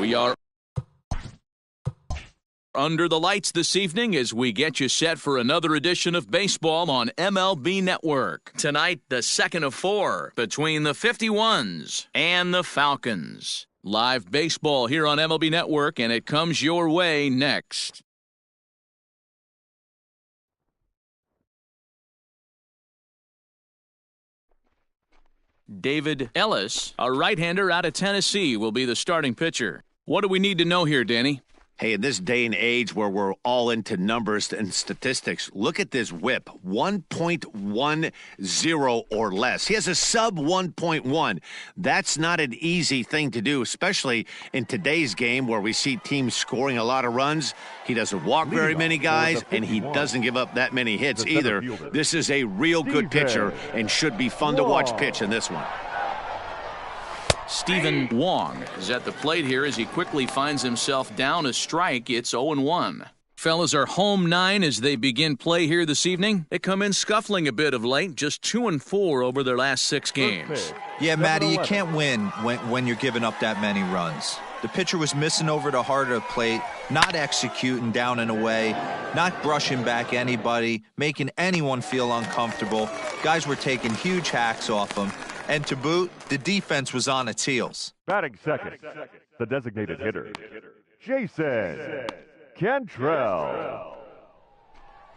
We are under the lights this evening as we get you set for another edition of baseball on MLB Network. Tonight, the second of four between the 51s and the Falcons. Live baseball here on MLB Network, and it comes your way next. David Ellis, a right-hander out of Tennessee, will be the starting pitcher. What do we need to know here, Danny? Hey, in this day and age where we're all into numbers and statistics, look at this whip, 1.10 or less. He has a sub 1.1. That's not an easy thing to do, especially in today's game where we see teams scoring a lot of runs. He doesn't walk very many guys, and he doesn't give up that many hits either. This is a real good pitcher and should be fun to watch pitch in this one. Stephen Wong is at the plate here as he quickly finds himself down a strike. It's 0-1. Fellas are home 9 as they begin play here this evening. They come in scuffling a bit of late, just 2-4 over their last 6 games. Yeah, Matty, you can't win when you're giving up that many runs. The pitcher was missing over the heart of the plate, not executing down and away, not brushing back anybody, making anyone feel uncomfortable. Guys were taking huge hacks off him. And to boot, the defense was on its heels. Batting second, the designated hitter, Jason Cantrell.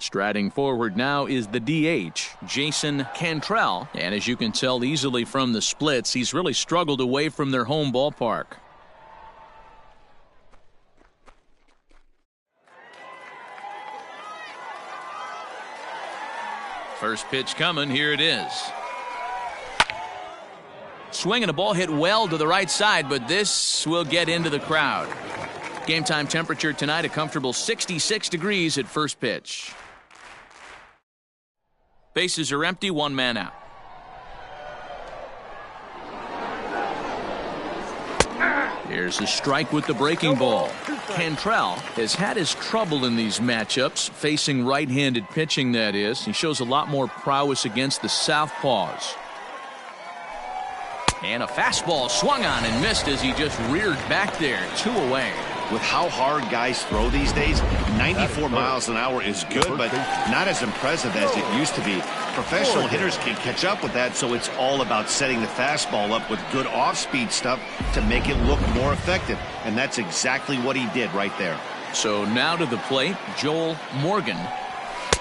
Striding forward now is the DH, Jason Cantrell. And as you can tell easily from the splits, he's really struggled away from their home ballpark. First pitch coming, here it is. Swing and a ball hit well to the right side, but this will get into the crowd. Game time temperature tonight, a comfortable 66 degrees at first pitch. Bases are empty, 1 man out. Here's a strike with the breaking ball. Cantrell has had his trouble in these matchups, facing right-handed pitching, that is. He shows a lot more prowess against the southpaws. And a fastball swung on and missed as he just reared back there, 2 away. With how hard guys throw these days, 94 miles an hour is good, but not as impressive as it used to be. Professional hitters can catch up with that, so it's all about setting the fastball up with good off-speed stuff to make it look more effective. And that's exactly what he did right there. So now to the plate, Joel Morgan,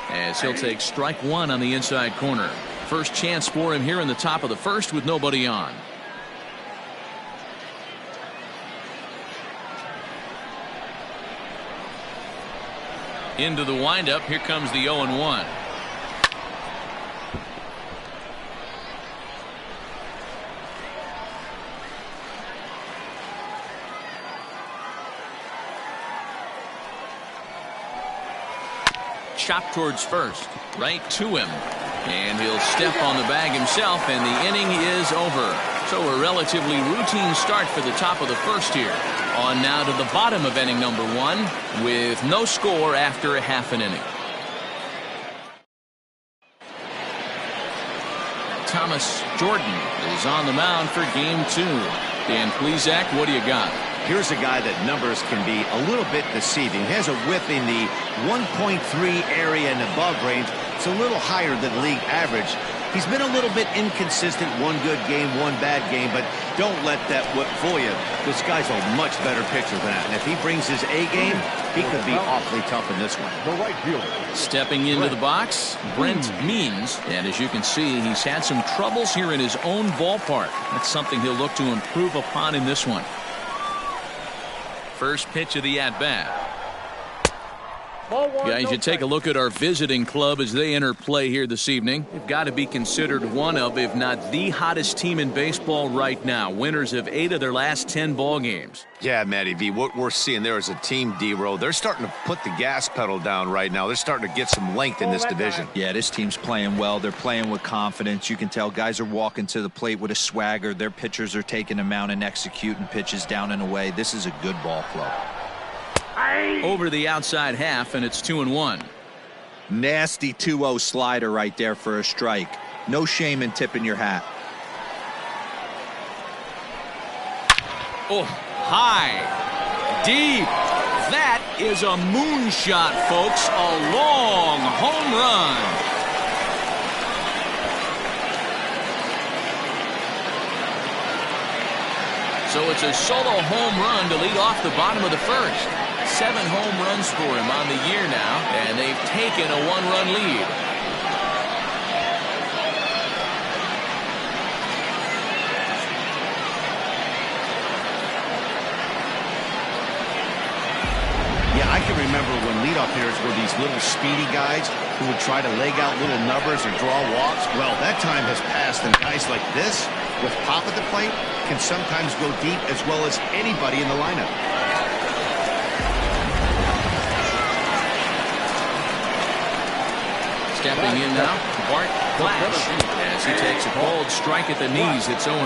as he'll take strike 1 on the inside corner. First chance for him here in the top of the first with nobody on. Into the windup, here comes the 0-1. Chop towards first, right to him. And he'll step on the bag himself, and the inning is over. So a relatively routine start for the top of the first here. On now to the bottom of inning number 1 with no score after a half an inning. Thomas Jordan is on the mound for game 2. Dan Plesac, what do you got? Here's a guy that numbers can be a little bit deceiving. He has a whip in the 1.3 area and above range. It's a little higher than league average. He's been a little bit inconsistent, 1 good game, 1 bad game, but don't let that whip fool you. This guy's a much better pitcher than that, and if he brings his A game, he could be awfully tough in this one. The right fielder. Stepping into the box, Brent Means, and as you can see, he's had some troubles here in his own ballpark. That's something he'll look to improve upon in this one. First pitch of the at-bat. Guys, you take a look at our visiting club as they enter play here this evening. They've got to be considered one of, if not the hottest team in baseball right now. Winners of 8 of their last 10 ball games. Yeah, Matty V, what we're seeing there is a team, D-Row. They're starting to put the gas pedal down right now. They're starting to get some length in this division. Yeah, this team's playing well. They're playing with confidence. You can tell guys are walking to the plate with a swagger. Their pitchers are taking them out and executing pitches down and away. This is a good ball club. Over the outside half, and it's 2-1. Nasty 2-0 slider right there for a strike. No shame in tipping your hat. Oh, high. deep. That is a moonshot, folks. A long home run. So it's a solo home run to lead off the bottom of the first. 7 home runs for him on the year now, and they've taken a 1-run lead. Yeah, I can remember when leadoff hitters were these little speedy guys who would try to leg out little numbers or draw walks. Well, that time has passed, and guys like this, with pop at the plate, can sometimes go deep as well as anybody in the lineup. Stepping in now, Bart Flash, as he takes a cold strike at the knees. It's 0-1.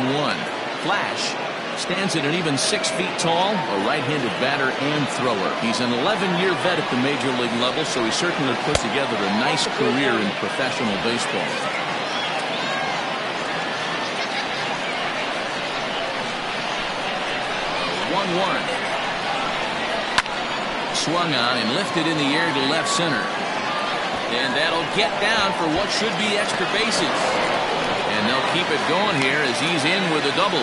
Flash stands at an even 6 feet tall, a right-handed batter and thrower. He's an 11-year vet at the major league level, so he certainly put together a nice career in professional baseball. A 1-1. Swung on and lifted in the air to left center. And that'll get down for what should be extra bases. And they'll keep it going here as he's in with a double.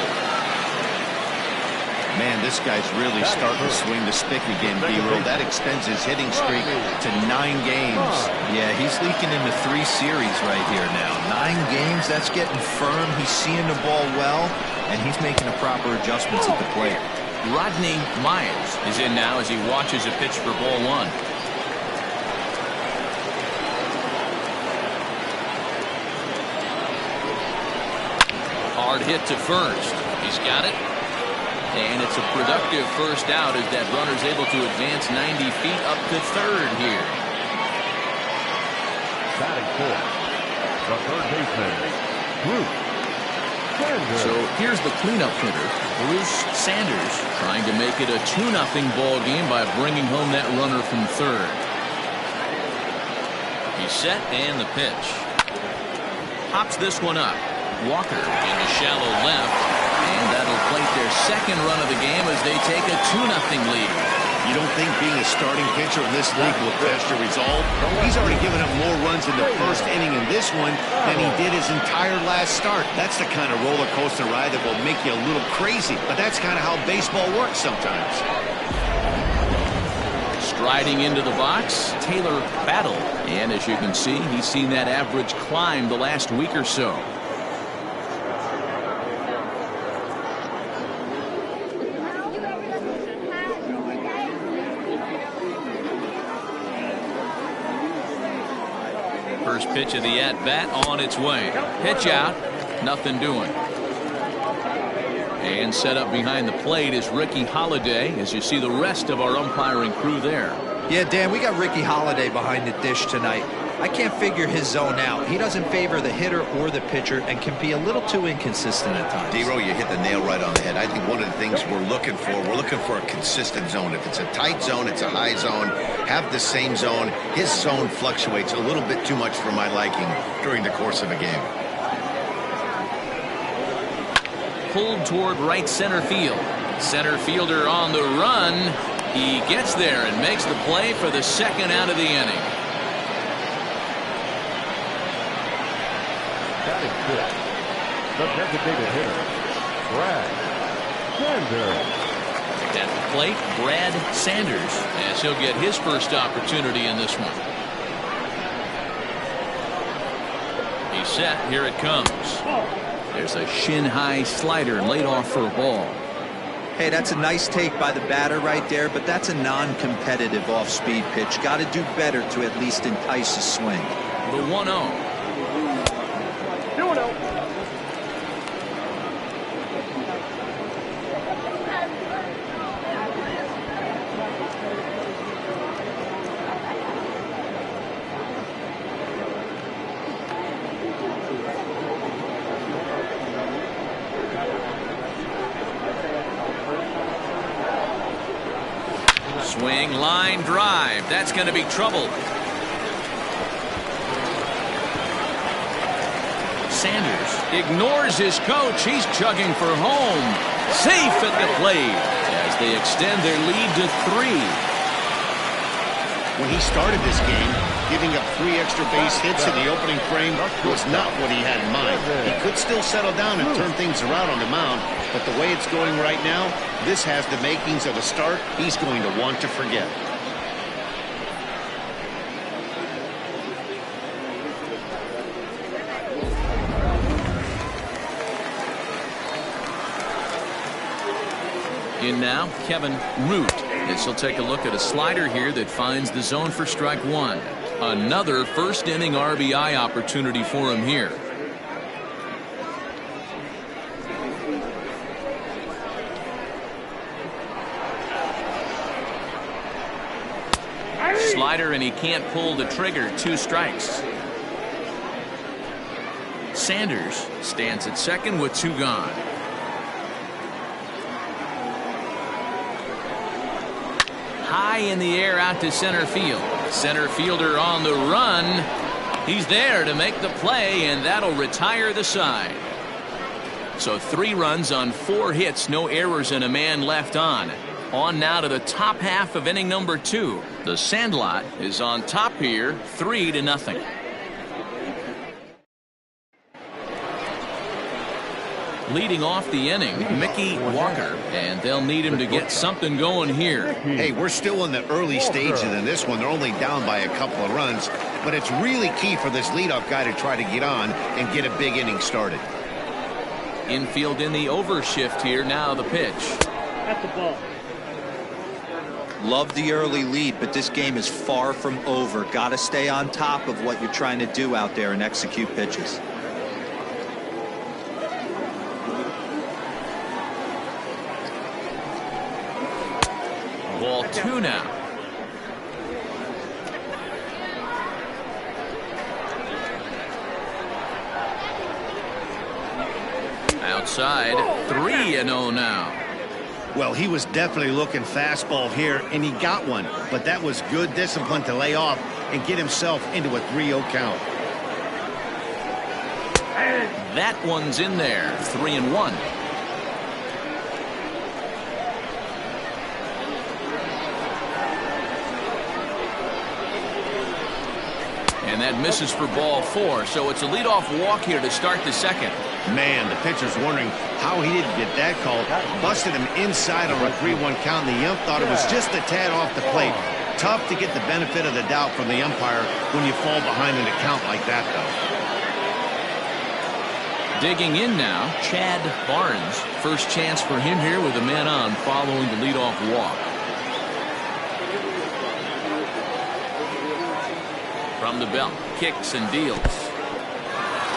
Man, this guy's really starting to swing the stick again, B-Roll. That extends his hitting streak to 9 games. Yeah, he's leaking into 3 series right here now. 9 games, that's getting firm. He's seeing the ball well, and he's making the proper adjustments at the plate. Rodney Myers is in now as he watches a pitch for ball 1. Hard hit to first. He's got it. And it's a productive first out as that runner's able to advance 90 feet up to third here. Batting fourth, the third baseman, Bruce Sanders. So here's the cleanup hitter, Bruce Sanders, trying to make it a 2-0 ball game by bringing home that runner from third. He's set and the pitch. Pops this one up. Walker into shallow left, and that'll plate their second run of the game as they take a 2-0 lead. You don't think being a starting pitcher in this league will test your resolve? He's already given up more runs in the first inning in this one than he did his entire last start. That's the kind of roller coaster ride that will make you a little crazy, but that's kind of how baseball works sometimes. Striding into the box, Taylor Battle, and as you can see, he's seen that average climb the last week or so. First pitch of the at-bat on its way. Pitch out, nothing doing. And set up behind the plate is Ricky Holiday, as you see the rest of our umpiring crew there. Yeah, Dan, we got Ricky Holiday behind the dish tonight. I can't figure his zone out. He doesn't favor the hitter or the pitcher and can be a little too inconsistent at times. D-Row, you hit the nail right on the head. I think one of the things we're looking for a consistent zone. If it's a tight zone, it's a high zone. Have the same zone. His zone fluctuates a little bit too much for my liking during the course of a game. Pulled toward right center field. Center fielder on the run. He gets there and makes the play for the second out of the inning. Batting fifth, the designated hitter, Brad Sanders. At the plate, Brad Sanders, as he'll get his first opportunity in this one. He's set. Here it comes. There's a shin-high slider laid off for a ball. Hey, that's a nice take by the batter right there, but that's a non-competitive off-speed pitch. Got to do better to at least entice a swing. The 1-0. Swing, line drive. That's going to be trouble. Sanders ignores his coach. He's chugging for home. Safe at the plate as they extend their lead to 3. When he started this game, giving up 3 extra base hits in the opening frame was not what he had in mind. He could still settle down and turn things around on the mound, but the way it's going right now, this has the makings of a start he's going to want to forget. In now, Kevin Root. As he'll take a look at a slider here that finds the zone for strike 1. Another first inning RBI opportunity for him here. Slider, and he can't pull the trigger. 2 strikes. Sanders stands at second with 2 gone. High in the air out to center field. Center fielder on the run. He's there to make the play, and that'll retire the side. So 3 runs on 4 hits, no errors, and a man left on. On now to the top half of inning number 2. The Sandlot is on top here, 3-0. Leading off the inning, Mickey Walker, and they'll need him to get something going here. Hey, we're still in the early stages in this one. They're only down by a couple of runs, but it's really key for this leadoff guy to try to get on and get a big inning started. Infield in the overshift here. Now the pitch. At the ball. Love the early lead, but this game is far from over. Got to stay on top of what you're trying to do out there and execute pitches. Ball 2 now. Outside, 3-0 now. Well, he was definitely looking fastball here, and he got one. But that was good discipline to lay off and get himself into a 3-0 count. That one's in there, 3-1. And that misses for ball 4, so it's a leadoff walk here to start the second. Man, the pitcher's wondering how he didn't get that call. Busted him inside on a 3-1 count, and the ump thought it was just a tad off the plate. Tough to get the benefit of the doubt from the umpire when you fall behind in a count like that, though. Digging in now, Chad Barnes. First chance for him here with a man on following the leadoff walk. From the belt, kicks and deals.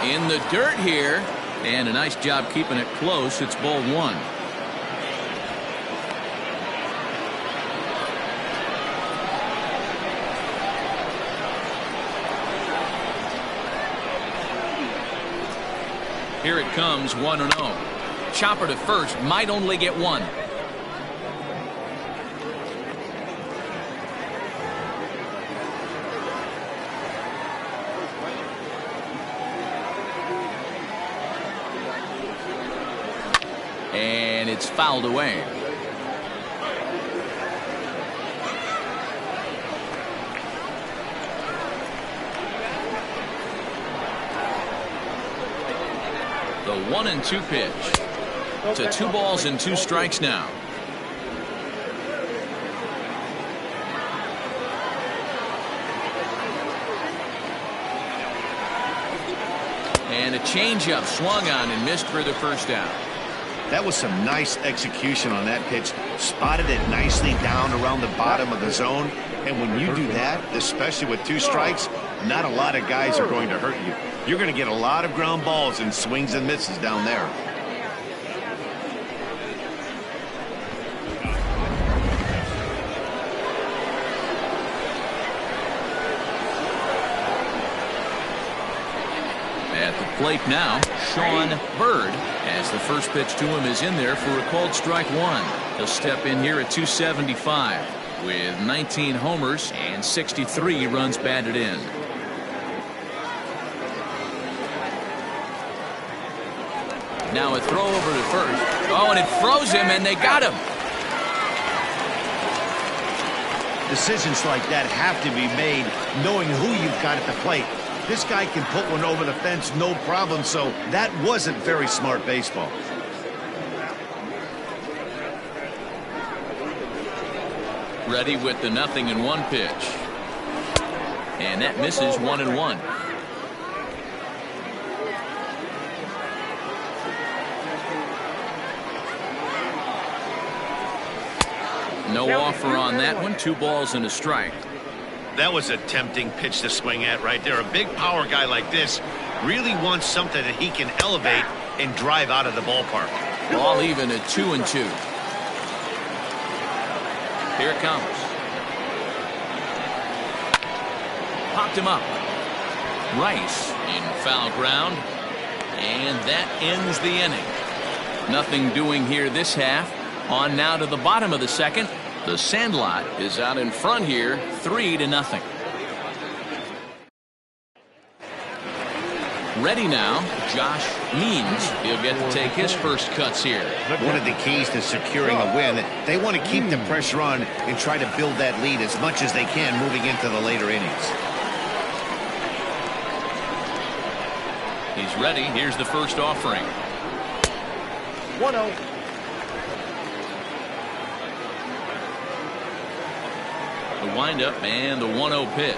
In the dirt here, and a nice job keeping it close. It's ball 1. Here it comes, 1-0. Chopper to first, might only get 1. And it's fouled away. The 1-2 pitch to 2 balls and 2 strikes now. And a changeup swung on and missed for the first out. That was some nice execution on that pitch. Spotted it nicely down around the bottom of the zone. And when you do that, especially with 2 strikes, not a lot of guys are going to hurt you. You're going to get a lot of ground balls and swings and misses down there. At the plate now, Sean Bird, as the first pitch to him is in there for a called strike 1. He'll step in here at 275 with 19 homers and 63 runs batted in. Now a throw over to first. Oh, and it froze him, and they got him. Decisions like that have to be made knowing who you've got at the plate. This guy can put one over the fence, no problem, so that wasn't very smart baseball. Ready with the 0-1 pitch. And that misses 1-1. No offer on that one. 2 balls and a strike. That was a tempting pitch to swing at right there. A big power guy like this really wants something that he can elevate and drive out of the ballpark. Ball even at 2-2. Here it comes. Popped him up. Rice in foul ground. And that ends the inning. Nothing doing here this half. On now to the bottom of the second. The Sandlot is out in front here, 3-0. Ready now, Josh Means. He'll get to take his first cuts here. One of the keys to securing a win, they want to keep the pressure on and try to build that lead as much as they can moving into the later innings. He's ready. Here's the first offering. 1-0. The windup and the 1-0 pitch.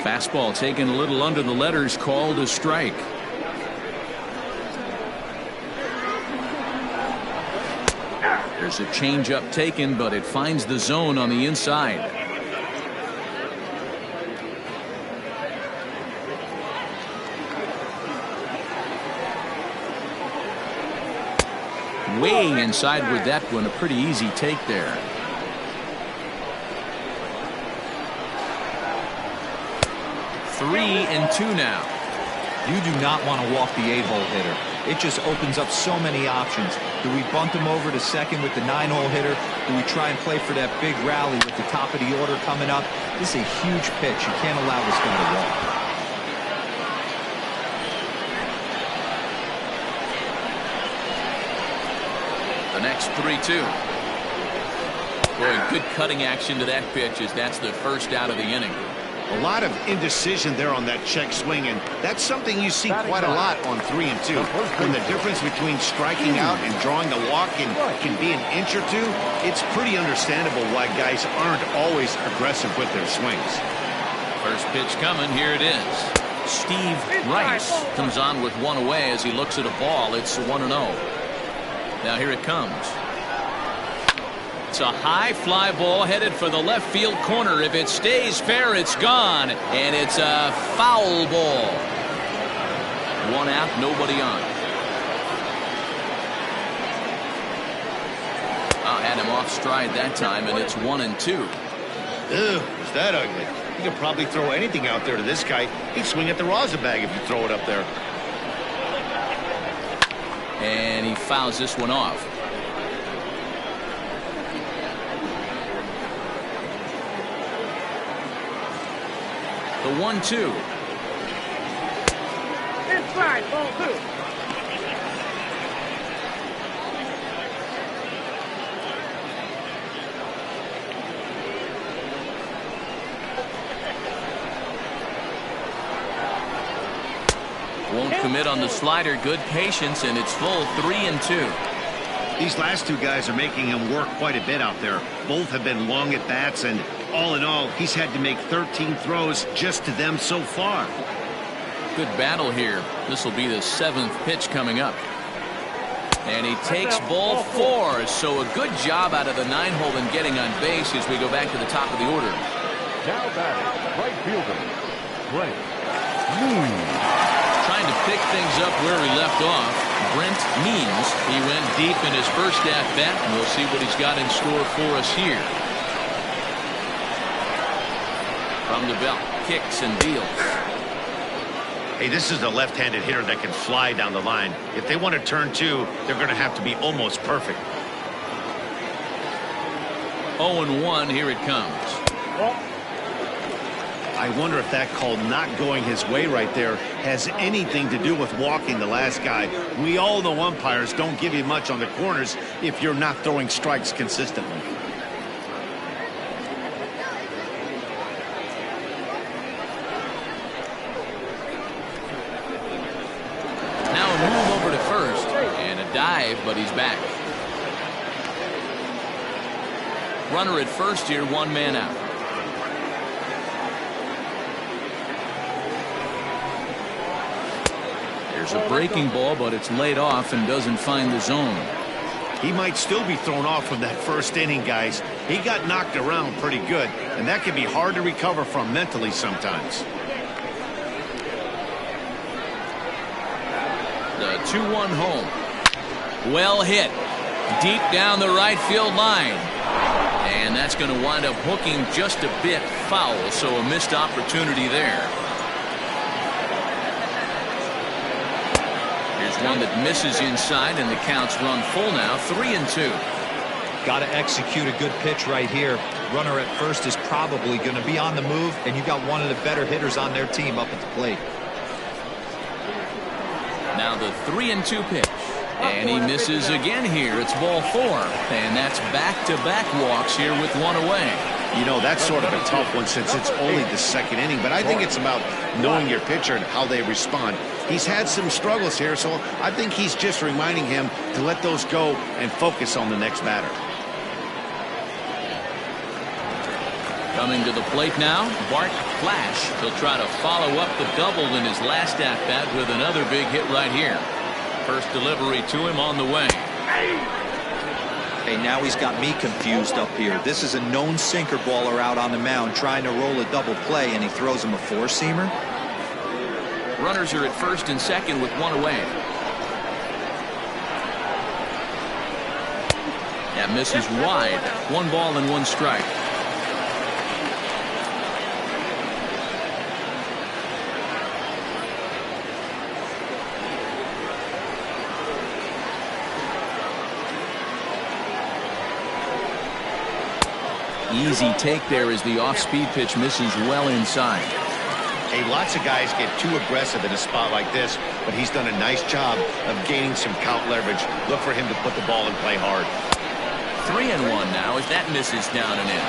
Fastball taken a little under the letters, called a strike. There's a changeup taken, but it finds the zone on the inside. Way inside with that one. A pretty easy take there. 3-2 now. You do not want to walk the 8-hole hitter. It just opens up so many options. Do we bunt him over to second with the 9-hole hitter? Do we try and play for that big rally with the top of the order coming up? This is a huge pitch. You can't allow this guy to walk. The next 3-2. Boy, good cutting action to that pitch as that's the first out of the inning. A lot of indecision there on that check swing, and that's something you see quite a lot on 3-2. When the difference between striking out and drawing a walk can be an inch or two, it's pretty understandable why guys aren't always aggressive with their swings. First pitch coming. Here it is. Steve Rice comes on with one away as he looks at a ball. It's 1-0. Now here it comes. It's a high fly ball headed for the left field corner. If it stays fair, it's gone. And it's a foul ball. 1 out, nobody on. Had him off stride that time, and it's 1-2. Ew, is that ugly? You could probably throw anything out there to this guy. He'd swing at the rosin bag if you throw it up there. And he fouls this one off. The 1-2. Inside, ball 2. Won't commit on the slider. Good patience, and it's full. 3-2. These last two guys are making him work quite a bit out there. Both have been long at bats, and all in all, he's had to make 13 throws just to them so far. Good battle here. This will be the 7th pitch coming up. And he takes ball 4. So a good job out of the 9-hole in getting on base as we go back to the top of the order. Now batting, right fielder, Brent. Trying to pick things up where he left off. Brent Means. He went deep in his first at-bat, and we'll see what he's got in store for us here. From the belt, kicks and deals. Hey, this is a left-handed hitter that can fly down the line. If they want to turn 2, they're going to have to be almost perfect. 0-1, here it comes. I wonder if that call not going his way right there has anything to do with walking the last guy. We all know umpires don't give you much on the corners if you're not throwing strikes consistently. Now a move over to first and a dive, but he's back. Runner at first here, one man out. There's a breaking ball, but it's laid off and doesn't find the zone. He might still be thrown off from that first inning, guys. He got knocked around pretty good, and that can be hard to recover from mentally sometimes. The 2-1 home. Well hit. Deep down the right field line. And that's going to wind up hooking just a bit foul, so a missed opportunity there. Here's one that misses inside, and the count's run full now, 3-2. Got to execute a good pitch right here. Runner at first is probably going to be on the move, and you got one of the better hitters on their team up at the plate. Now the 3-2 pitch. And he misses again here. It's ball 4. And that's back-to-back walks here with one away. You know, that's sort of a tough one since it's only the second inning. But I think it's about knowing your pitcher and how they respond. He's had some struggles here, so I think he's just reminding him to let those go and focus on the next batter. Coming to the plate now, Bart Flash. He'll try to follow up the double in his last at-bat with another big hit right here. First delivery to him on the way. Hey, now he's got me confused up here. This is a known sinker baller out on the mound trying to roll a double play, and he throws him a four-seamer. Runners are at first and second with one away. That misses wide. 1 ball and 1 strike. Easy take there as the off-speed pitch misses well inside. Hey, lots of guys get too aggressive in a spot like this, but he's done a nice job of gaining some count leverage. Look for him to put the ball and play hard. 3-1 now as that misses down and in.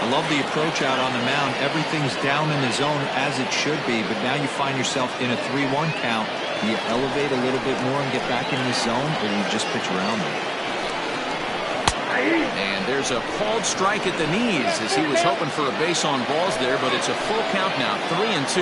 I love the approach out on the mound. Everything's down in the zone as it should be, but now you find yourself in a 3-1 count. Do you elevate a little bit more and get back in the zone, or do you just pitch around it? And there's a called strike at the knees as he was hoping for a base on balls there, but it's a full count now, 3-2.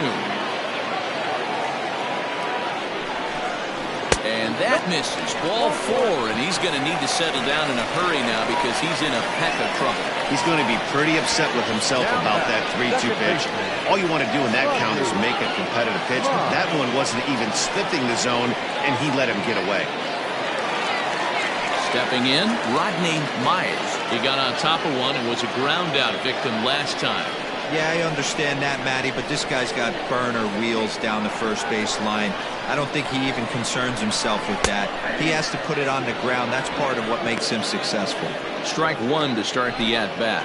And that misses, ball 4, and he's going to need to settle down in a hurry now because he's in a peck of trouble. He's going to be pretty upset with himself about that 3-2 pitch. All you want to do in that count is make a competitive pitch. That one wasn't even sniffing the zone, and he let him get away. Stepping in, Rodney Myers. He got on top of one and was a ground out victim last time. Yeah, I understand that, Matty, but this guy's got burner wheels down the first base line. I don't think he even concerns himself with that. He has to put it on the ground. That's part of what makes him successful. Strike 1 to start the at-bat.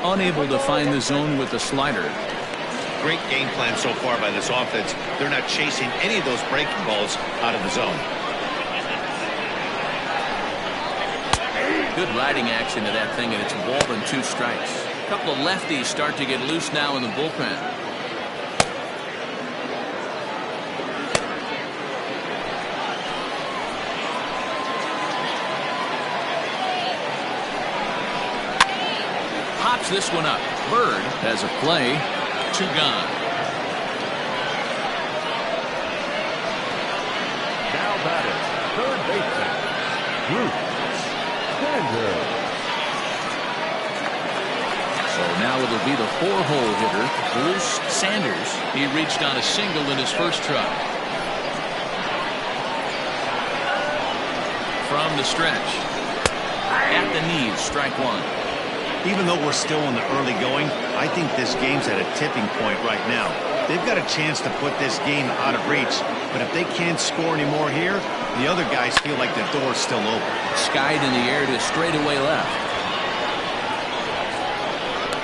Unable to find the zone with the slider. Great game plan so far by this offense. They're not chasing any of those breaking balls out of the zone. Good riding action to that thing, and it's a ball and 2 strikes. A couple of lefties start to get loose now in the bullpen. Pops this one up. Bird has a play. 2 gone. Now batting, third baseman, Bruce Sanders. So now it'll be the 4-hole hitter, Bruce Sanders. He reached on a single in his first try. From the stretch. At the knees, strike 1. Even though we're still in the early going, I think this game's at a tipping point right now. They've got a chance to put this game out of reach, but if they can't score any more here, The other guys feel like the door's still open. Skied in the air to straightaway left.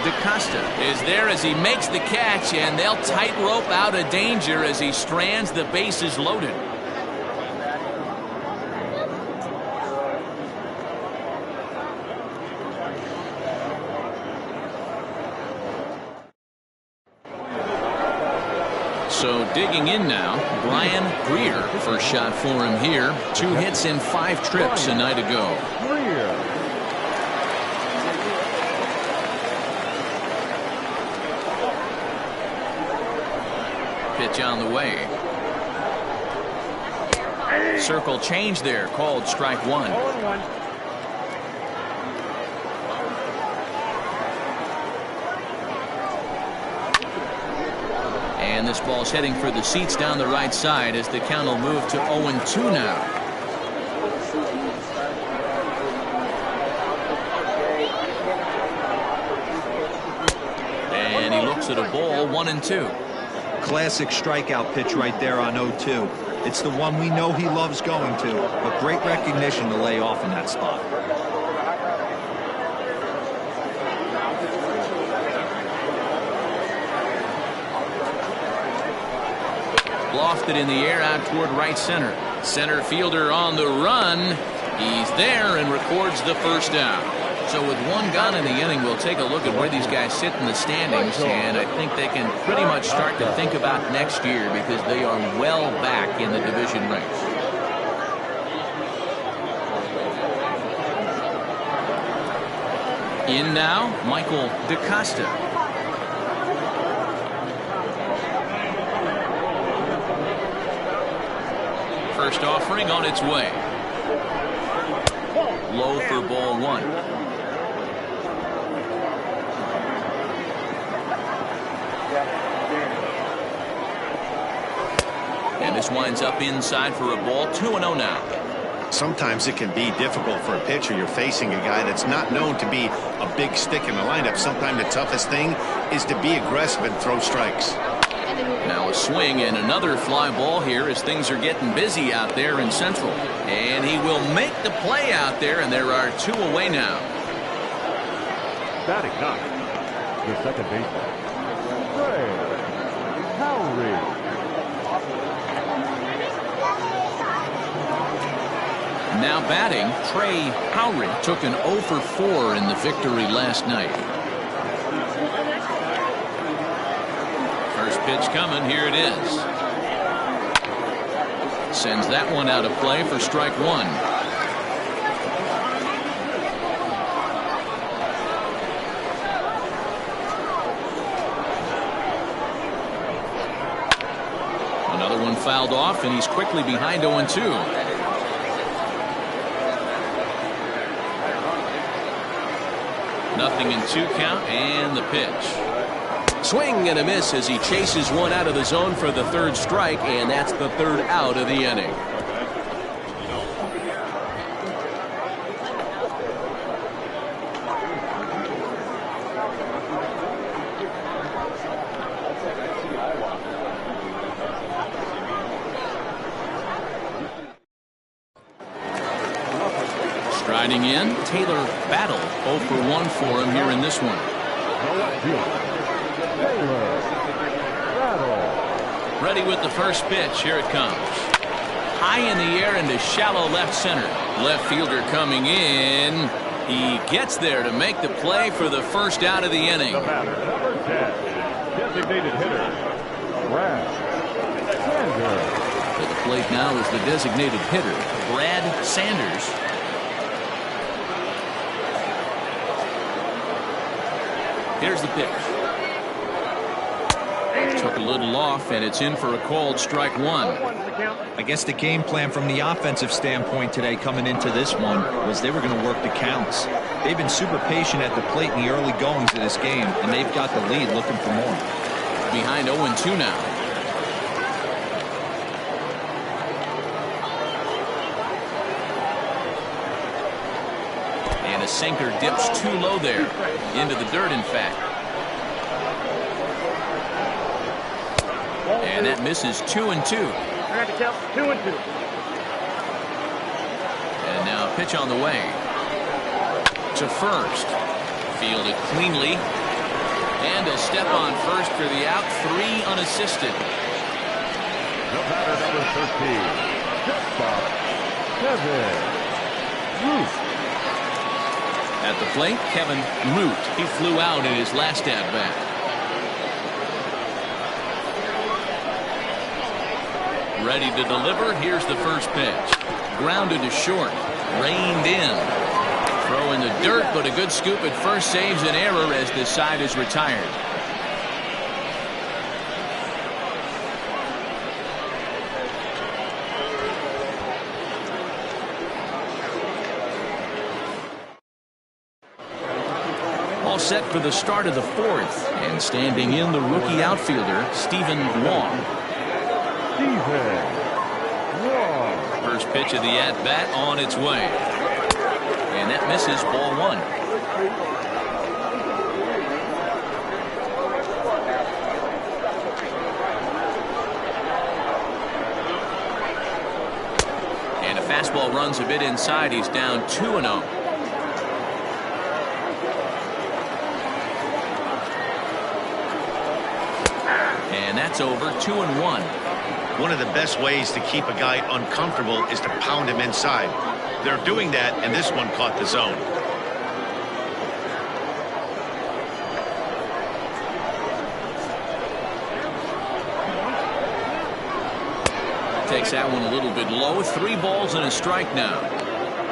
DaCosta is there as he makes the catch, and they'll tightrope out of danger as he strands. The bases loaded. So digging in now, Brian Greer. First shot for him here. 2 hits in 5 trips a night ago. Pitch on the way. Circle change there, called strike 1. And this ball's heading for the seats down the right side as the count will move to 0-2 now. And he looks at a ball, 1-2. Classic strikeout pitch right there on 0-2. It's the one we know he loves going to, but great recognition to lay off in that spot. Lofted in the air out toward right center. Center fielder on the run. He's there and records the first down. So with 1 gone in the inning, we'll take a look at where these guys sit in the standings, and I think they can pretty much start to think about next year because they are well back in the division race. In now, Michael DaCosta. First offering on its way. Low for ball 1. And this winds up inside for a ball. 2-0 now. Sometimes it can be difficult for a pitcher. You're facing a guy that's not known to be a big stick in the lineup. Sometimes the toughest thing is to be aggressive and throw strikes. Now a swing and another fly ball here as things are getting busy out there in Central. And he will make the play out there, and there are 2 away now. Batting ninth, the second baseman, Howry. Now batting, Trey Howry took an 0 for 4 in the victory last night. First pitch coming, here it is. Sends that one out of play for strike 1. Another one fouled off, and he's quickly behind 0-2. Nothing in 2 count, and the pitch. Swing and a miss as he chases one out of the zone for the 3rd strike, and that's the 3rd out of the inning. Striding in, Taylor Battle. 0 for 1 for him here in this one. Ready with the first pitch. Here it comes. High in the air into shallow left center. Left fielder coming in. He gets there to make the play for the 1st out of the inning. The batter, number 10, designated hitter, Brad Sanders. To the plate now is the designated hitter, Brad Sanders. Here's the pitch. Took a little off, and it's in for a called strike 1. I guess the game plan from the offensive standpoint today coming into this one was they were going to work the counts. They've been super patient at the plate in the early goings of this game, and they've got the lead looking for more. Behind 0-2 now. And a sinker dips too low there. Into the dirt, in fact. And that misses 2-2. pitch on the way. To first. Fielded cleanly. And a step on first for the out. 3 unassisted. The batter, number 13. Shortstop, Kevin Root. At the plate, Kevin Root. He flew out in his last at-bat. Ready to deliver. Here's the first pitch. Grounded to short. Reined in. Throw in the dirt, but a good scoop at first saves an error as the side is retired. All set for the start of the 4th, and standing in the rookie outfielder, Stephen Wong. First pitch of the at-bat on its way. And that misses, ball 1. And a fastball runs a bit inside. He's down 2-0. And that's over. 2-1. One of the best ways to keep a guy uncomfortable is to pound him inside. They're doing that, and this one caught the zone. Takes that one a little bit low. 3 balls and a strike now.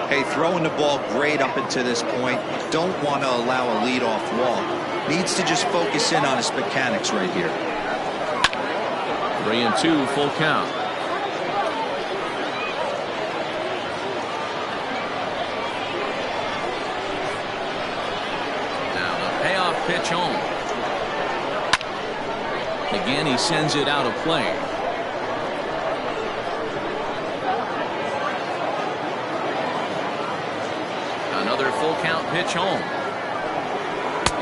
Hey, throwing the ball great up until this point. Don't want to allow a leadoff walk. Needs to just focus in on his mechanics right here. 3-2, full count. Now the payoff pitch home. Again, he sends it out of play. Another full count pitch home.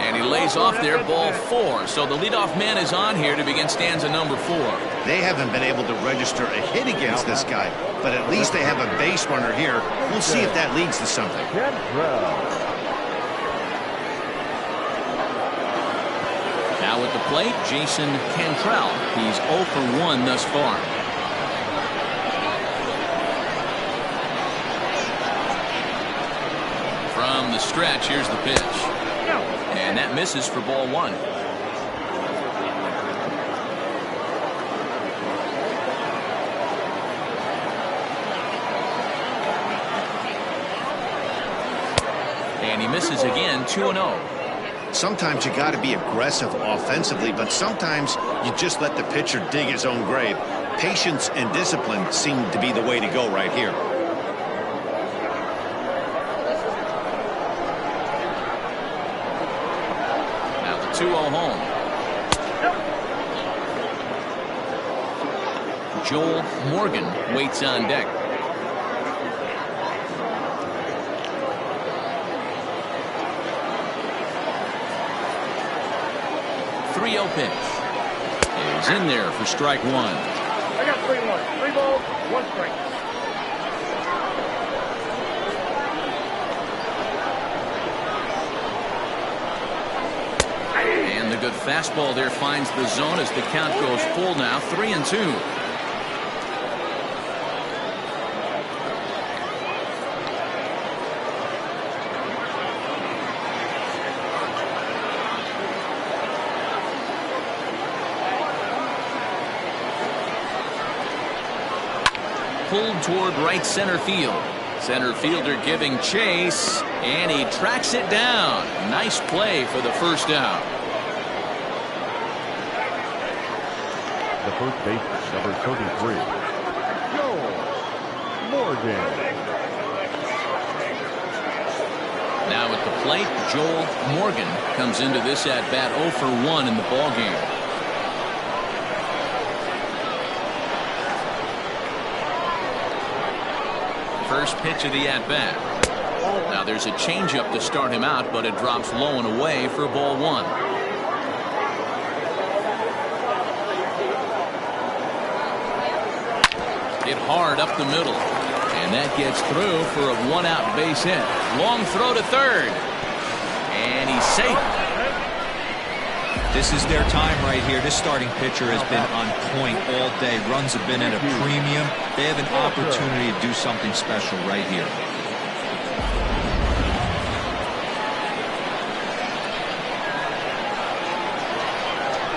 And he lays off there, ball 4. So the leadoff man is on here to begin stanza number 4. They haven't been able to register a hit against this guy, but at least they have a base runner here. We'll see if that leads to something. Now at the plate, Jason Cantrell. He's 0 for 1 thus far. From the stretch, here's the pitch. And that misses for ball 1. And he misses again, 2-0. Sometimes you got to be aggressive offensively, but sometimes you just let the pitcher dig his own grave. Patience and discipline seem to be the way to go right here. Now the 2-0 home. Joel Morgan waits on deck. Pitch is in there for strike 1. I got 3-1. 3 balls, 1 strike. And the good fastball there finds the zone as the count goes full now. 3-2. Pulled toward right center field. Center fielder giving chase, and he tracks it down. Nice play for the first out. The first baseman, number 33, Joel Morgan. Now at the plate, Joel Morgan comes into this at bat 0 for 1 in the ballgame. First pitch of the at-bat. Now there's a changeup to start him out, but it drops low and away for ball 1. Hit hard up the middle. And that gets through for a one-out base hit. Long throw to third. And he's safe. This is their time right here. This starting pitcher has been on point all day. Runs have been at a premium. They have an opportunity to do something special right here.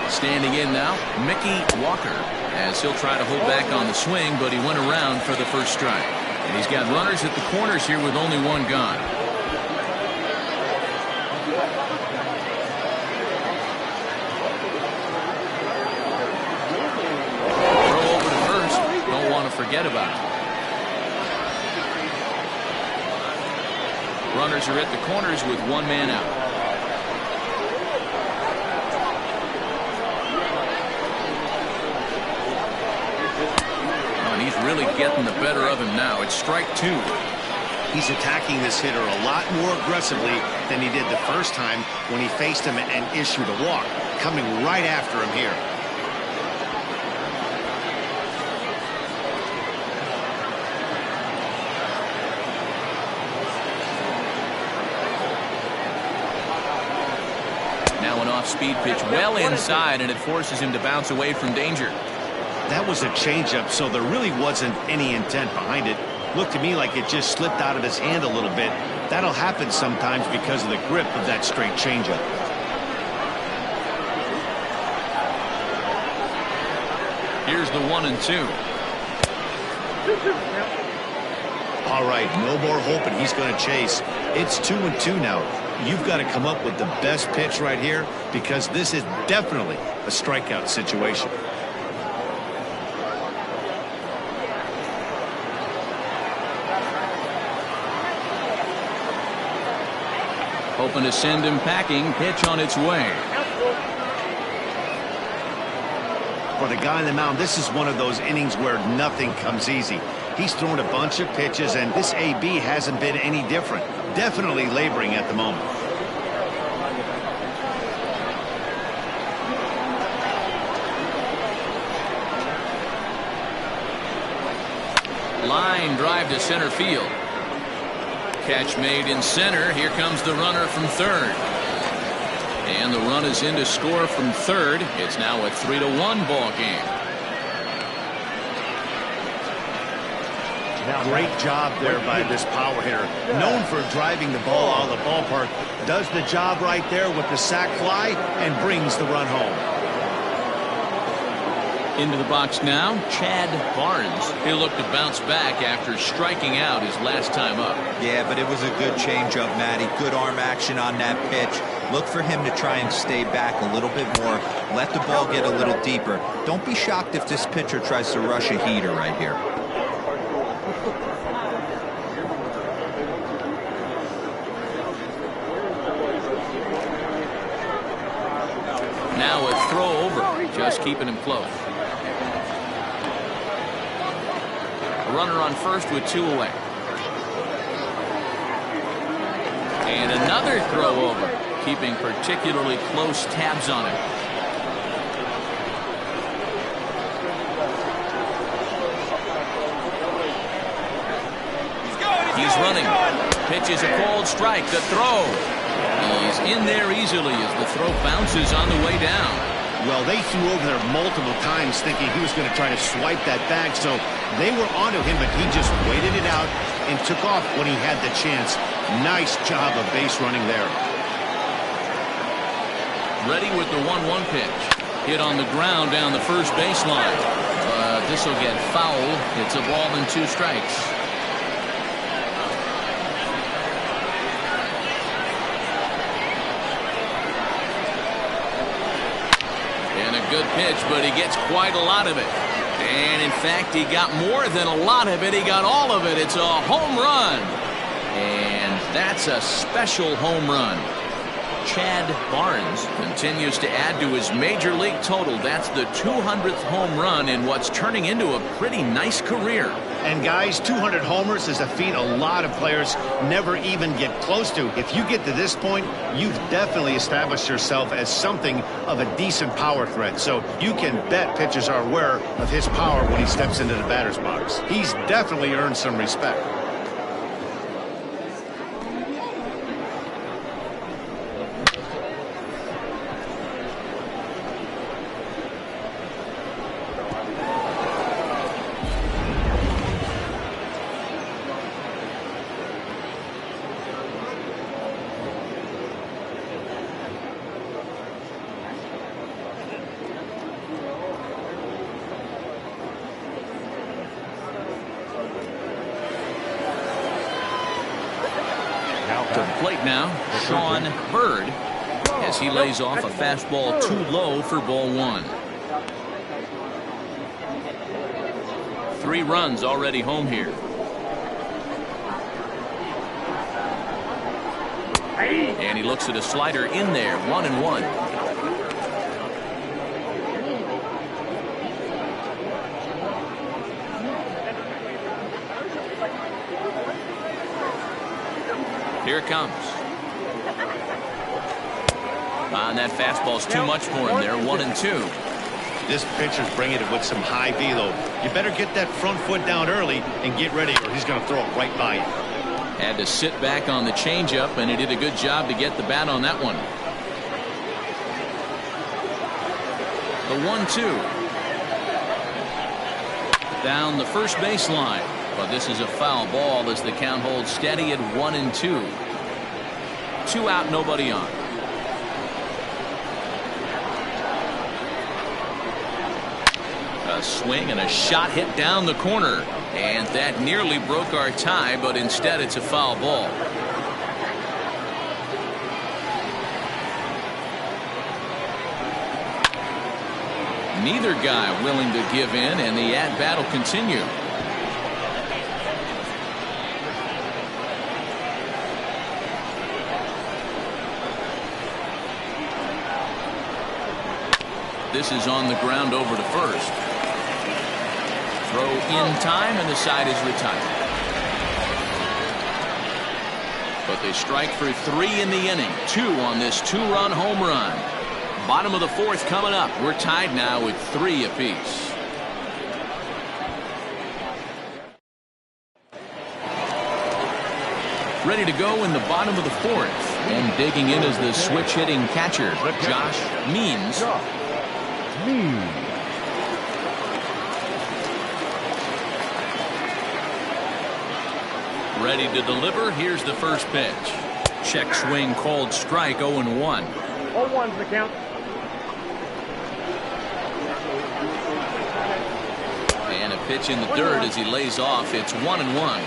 Standing in now, Mickey Walker, as he'll try to hold back on the swing, but he went around for the first strike. And he's got runners at the corners here with only one gone. Throw over to first. Don't want to forget about it. Runners are at the corners with one man out. He's really getting the better of him now. It's strike two. He's attacking this hitter a lot more aggressively than he did the first time when he faced him and issued a walk. Coming right after him here. Now an off-speed pitch well inside, and it forces him to bounce away from danger. That was a changeup, so there really wasn't any intent behind it. Looked to me like it just slipped out of his hand a little bit. That'll happen sometimes because of the grip of that straight changeup. Here's the 1-2. All right, no more hoping he's going to chase. It's 2-2 now. You've got to come up with the best pitch right here because this is definitely a strikeout situation. Hoping to send him packing. Pitch on its way. For the guy on the mound, this is one of those innings where nothing comes easy. He's thrown a bunch of pitches, and this AB hasn't been any different. Definitely laboring at the moment. Line drive to center field. Catch made in center. Here comes the runner from third. And the run is in to score from third. It's now a 3-1 ball game. Great job there by this power hitter. Known for driving the ball out of the ballpark. Does the job right there with the sac fly and brings the run home. Into the box now, Chad Barnes. He'll look to bounce back after striking out his last time up. Yeah, but it was a good changeup, Matty. Good arm action on that pitch. Look for him to try and stay back a little bit more. Let the ball get a little deeper. Don't be shocked if this pitcher tries to rush a heater right here. Now a throw over, just keeping him close. A runner on first with two away. And another throw over, keeping particularly close tabs on him. He's running. Pitch is a cold strike. The throw. He's in there easily as the throw bounces on the way down. Well, they threw over there multiple times thinking he was going to try to swipe that bag, so they were onto him, but he just waited it out and took off when he had the chance. Nice job of base running there. Ready with the 1-1 pitch. Hit on the ground down the first baseline. This will get foul. It's a ball and 2 strikes. Good pitch, but he gets quite a lot of it. And in fact, he got more than a lot of it. He got all of it. It's a home run. And that's a special home run. Chad Barnes continues to add to his major league total. That's the 200th home run in what's turning into a pretty nice career. And guys, 200 homers is a feat a lot of players never even get close to. If you get to this point, you've definitely established yourself as something of a decent power threat. So you can bet pitchers are aware of his power when he steps into the batter's box. He's definitely earned some respect. To the plate now, Sean Bird, as he lays off a fastball too low for ball 1. 3 runs already home here. And he looks at a slider in there, 1-1. Here it comes. And that fastball's too much for him there, 1-2. This pitcher's bringing it with some high velo. You better get that front foot down early and get ready, or he's going to throw it right by you. Had to sit back on the changeup, and he did a good job to get the bat on that one. The 1-2. Down the first baseline. But this is a foul ball as the count holds steady at 1-2. 2 out, nobody on. A swing and a shot hit down the corner. And that nearly broke our tie, but instead it's a foul ball. Neither guy willing to give in, and the at-bat will continue. This is on the ground over to first. Throw in time, and the side is retired. But they strike for 3 in the inning. 2 on this 2-run home run. Bottom of the 4th coming up. We're tied now with 3 apiece. Ready to go in the bottom of the 4th. And digging in is the switch hitting catcher, Josh Means. Ready to deliver. Here's the first pitch. Check swing called strike, 0-1. 0-1's the count. And a pitch in the dirt as he lays off. It's 1-1.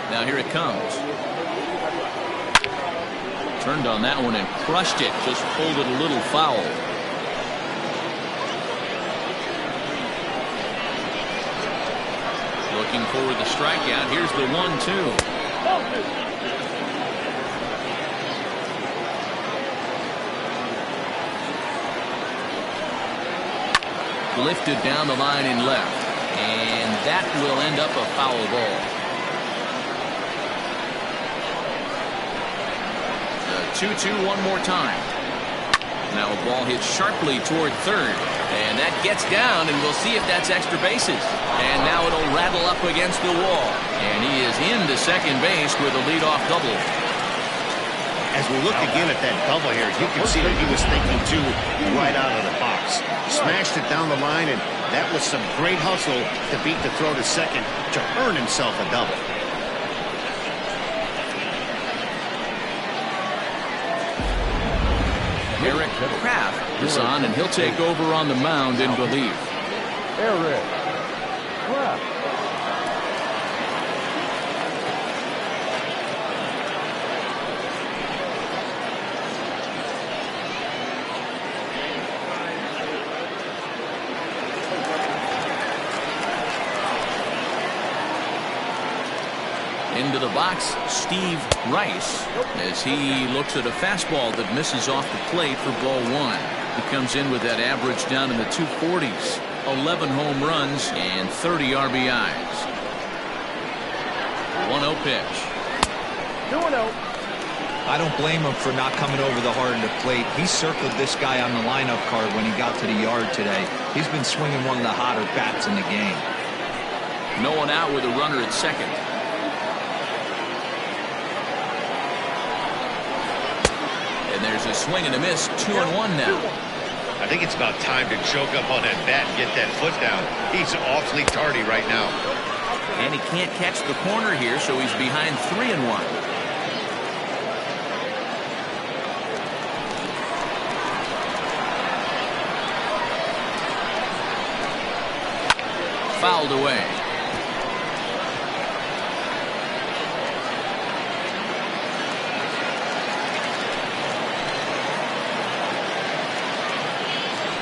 Now here it comes. Turned on that one and crushed it. Just pulled it a little foul. Looking for the strikeout. Here's the 1-2. Lifted down the line in left. And that will end up a foul ball. The 2-2 one more time. Now a ball hits sharply toward third. And that gets down, and we'll see if that's extra bases. And now it'll rattle up against the wall. And he is into second base with a leadoff double. As we look again at that double here, you can see that he was thinking too right out of the box. Smashed it down the line, and that was some great hustle to beat the throw to second to earn himself a double. Eric Kraft is on, and he'll take over on the mound in relief. Eric Kraft. Into the box, Steve Rice, as he looks at a fastball that misses off the plate for ball one. He comes in with that average down in the 240s, 11 home runs and 30 RBIs. 1-0 pitch. 2-0. I don't blame him for not coming over the heart of the plate. He circled this guy on the lineup card when he got to the yard today. He's been swinging one of the hotter bats in the game. No one out with a runner at second. And there's a swing and a miss, 2-1 now. I think it's about time to choke up on that bat and get that foot down. He's awfully tardy right now. And he can't catch the corner here, so he's behind 3-1. Fouled away.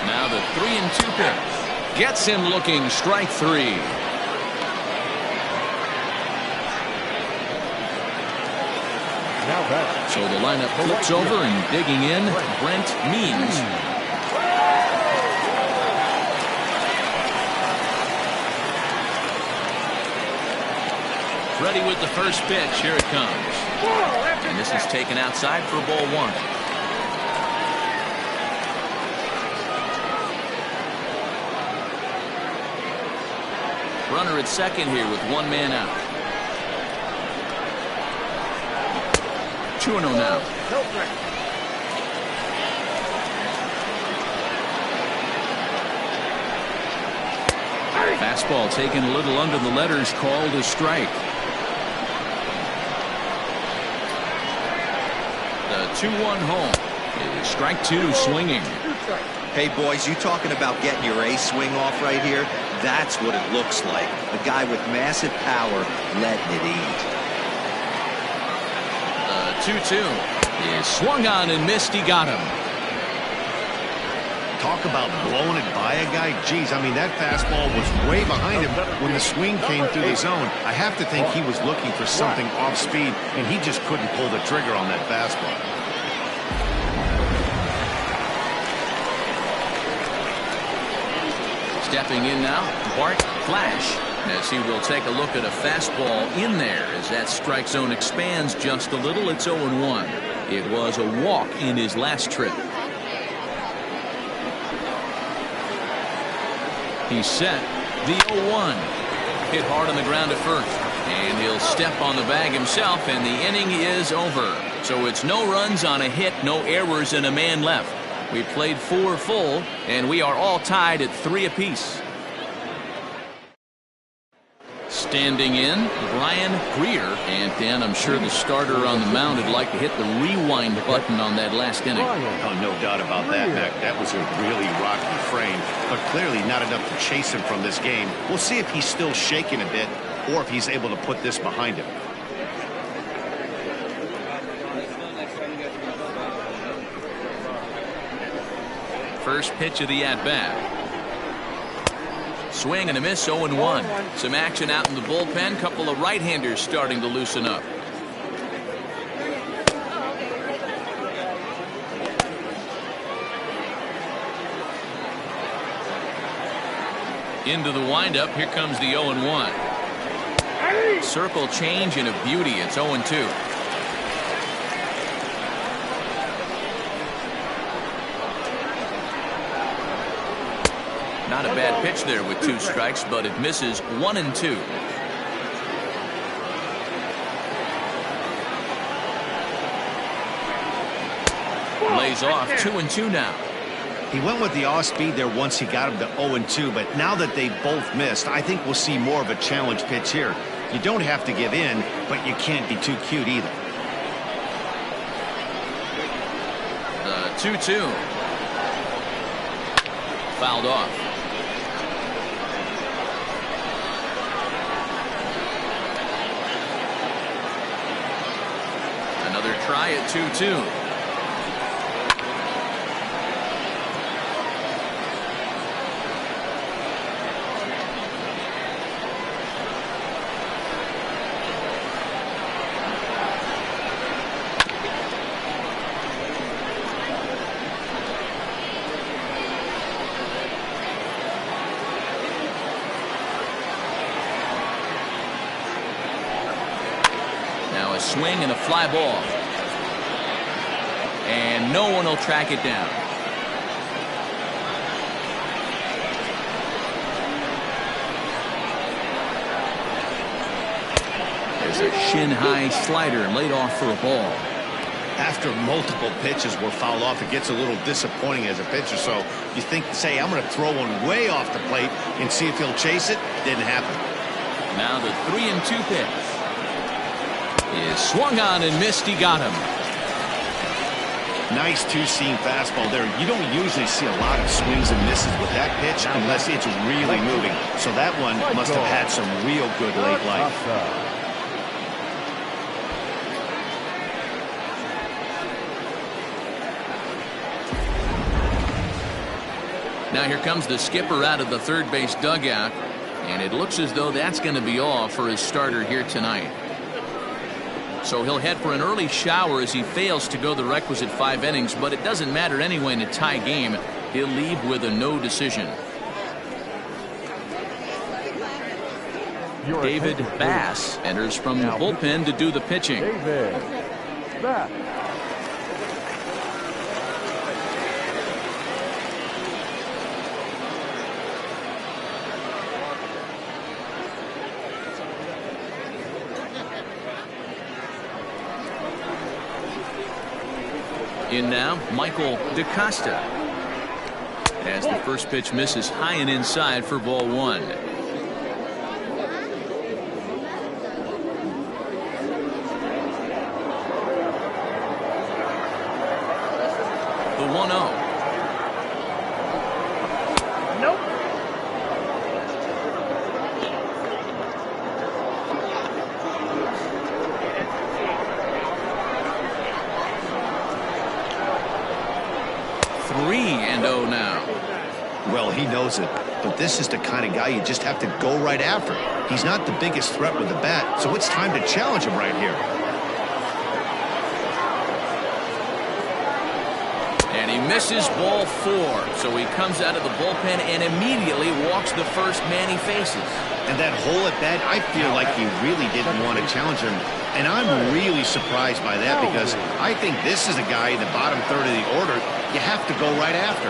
Now the 3-2 pitch. Gets him looking, strike three. So the lineup flips over and digging in, Brent Means. Ready with the first pitch. Here it comes. And this is taken outside for ball one. Runner at second here with one man out. 2-0 now. Fastball taken a little under the letters, called a strike. The 2-1 home is strike two, swinging. Hey, boys, you talking about getting your A swing off right here? That's what it looks like. A guy with massive power letting it eat. 2-2 is swung on and missed. He got him. Talk about blowing it by a guy. Geez, I mean, that fastball was way behind him when the swing came through the zone. I have to think he was looking for something off speed, and he just couldn't pull the trigger on that fastball. Stepping in now, Bart Flash, as he will take a look at a fastball in there as that strike zone expands just a little. It's 0-1. It was a walk in his last trip. He's set. The 0-1. Hit hard on the ground at first. And he'll step on the bag himself, and the inning is over. So it's no runs on a hit, no errors, and a man left. We played 4 full, and we are all tied at 3 apiece. Standing in, Brian Greer. And Dan, I'm sure the starter on the mound would like to hit the rewind button on that last inning. Oh, no doubt about that, Mac. That was a really rocky frame, but clearly not enough to chase him from this game. We'll see if he's still shaking a bit or if he's able to put this behind him. First pitch of the at-bat. Swing and a miss, 0-1. Some action out in the bullpen. Couple of right-handers starting to loosen up. Into the windup. Here comes the 0-1. Circle change and a beauty. It's 0-2. Not a bad pitch there with 2 strikes, but it misses 1-2. Lays off 2-2 now. He went with the off speed there once he got him to 0-2, but now that they both missed, I think we'll see more of a challenge pitch here. You don't have to give in, but you can't be too cute either. 2-2. Fouled off. Another try at 2-2. A swing and a fly ball. And no one will track it down. There's a shin-high slider laid off for a ball. After multiple pitches were fouled off, it gets a little disappointing as a pitcher. So you think, say, I'm going to throw one way off the plate and see if he'll chase it. Didn't happen. Now the 3-2 pitch is swung on and missed. He got him. Nice two-seam fastball there. You don't usually see a lot of swings and misses with that pitch unless it's really moving. So that one must have had some real good late life. Now here comes the skipper out of the third base dugout, and it looks as though that's going to be all for his starter here tonight. So he'll head for an early shower as he fails to go the requisite 5 innings, but it doesn't matter anyway in a tie game. He'll leave with a no decision. David Bass enters from the bullpen to do the pitching. David Bass. In now, Michael DaCosta. As the first pitch misses high and inside for ball 1. The 1-0. Nope. And 0 now. Well, he knows it, but this is the kind of guy you just have to go right after. He's not the biggest threat with the bat, so it's time to challenge him right here. And he misses ball 4, so he comes out of the bullpen and immediately walks the first man he faces. And that hole at bat, I feel like he really didn't want to challenge him. And I'm really surprised by that because I think this is a guy in the bottom third of the order you have to go right after.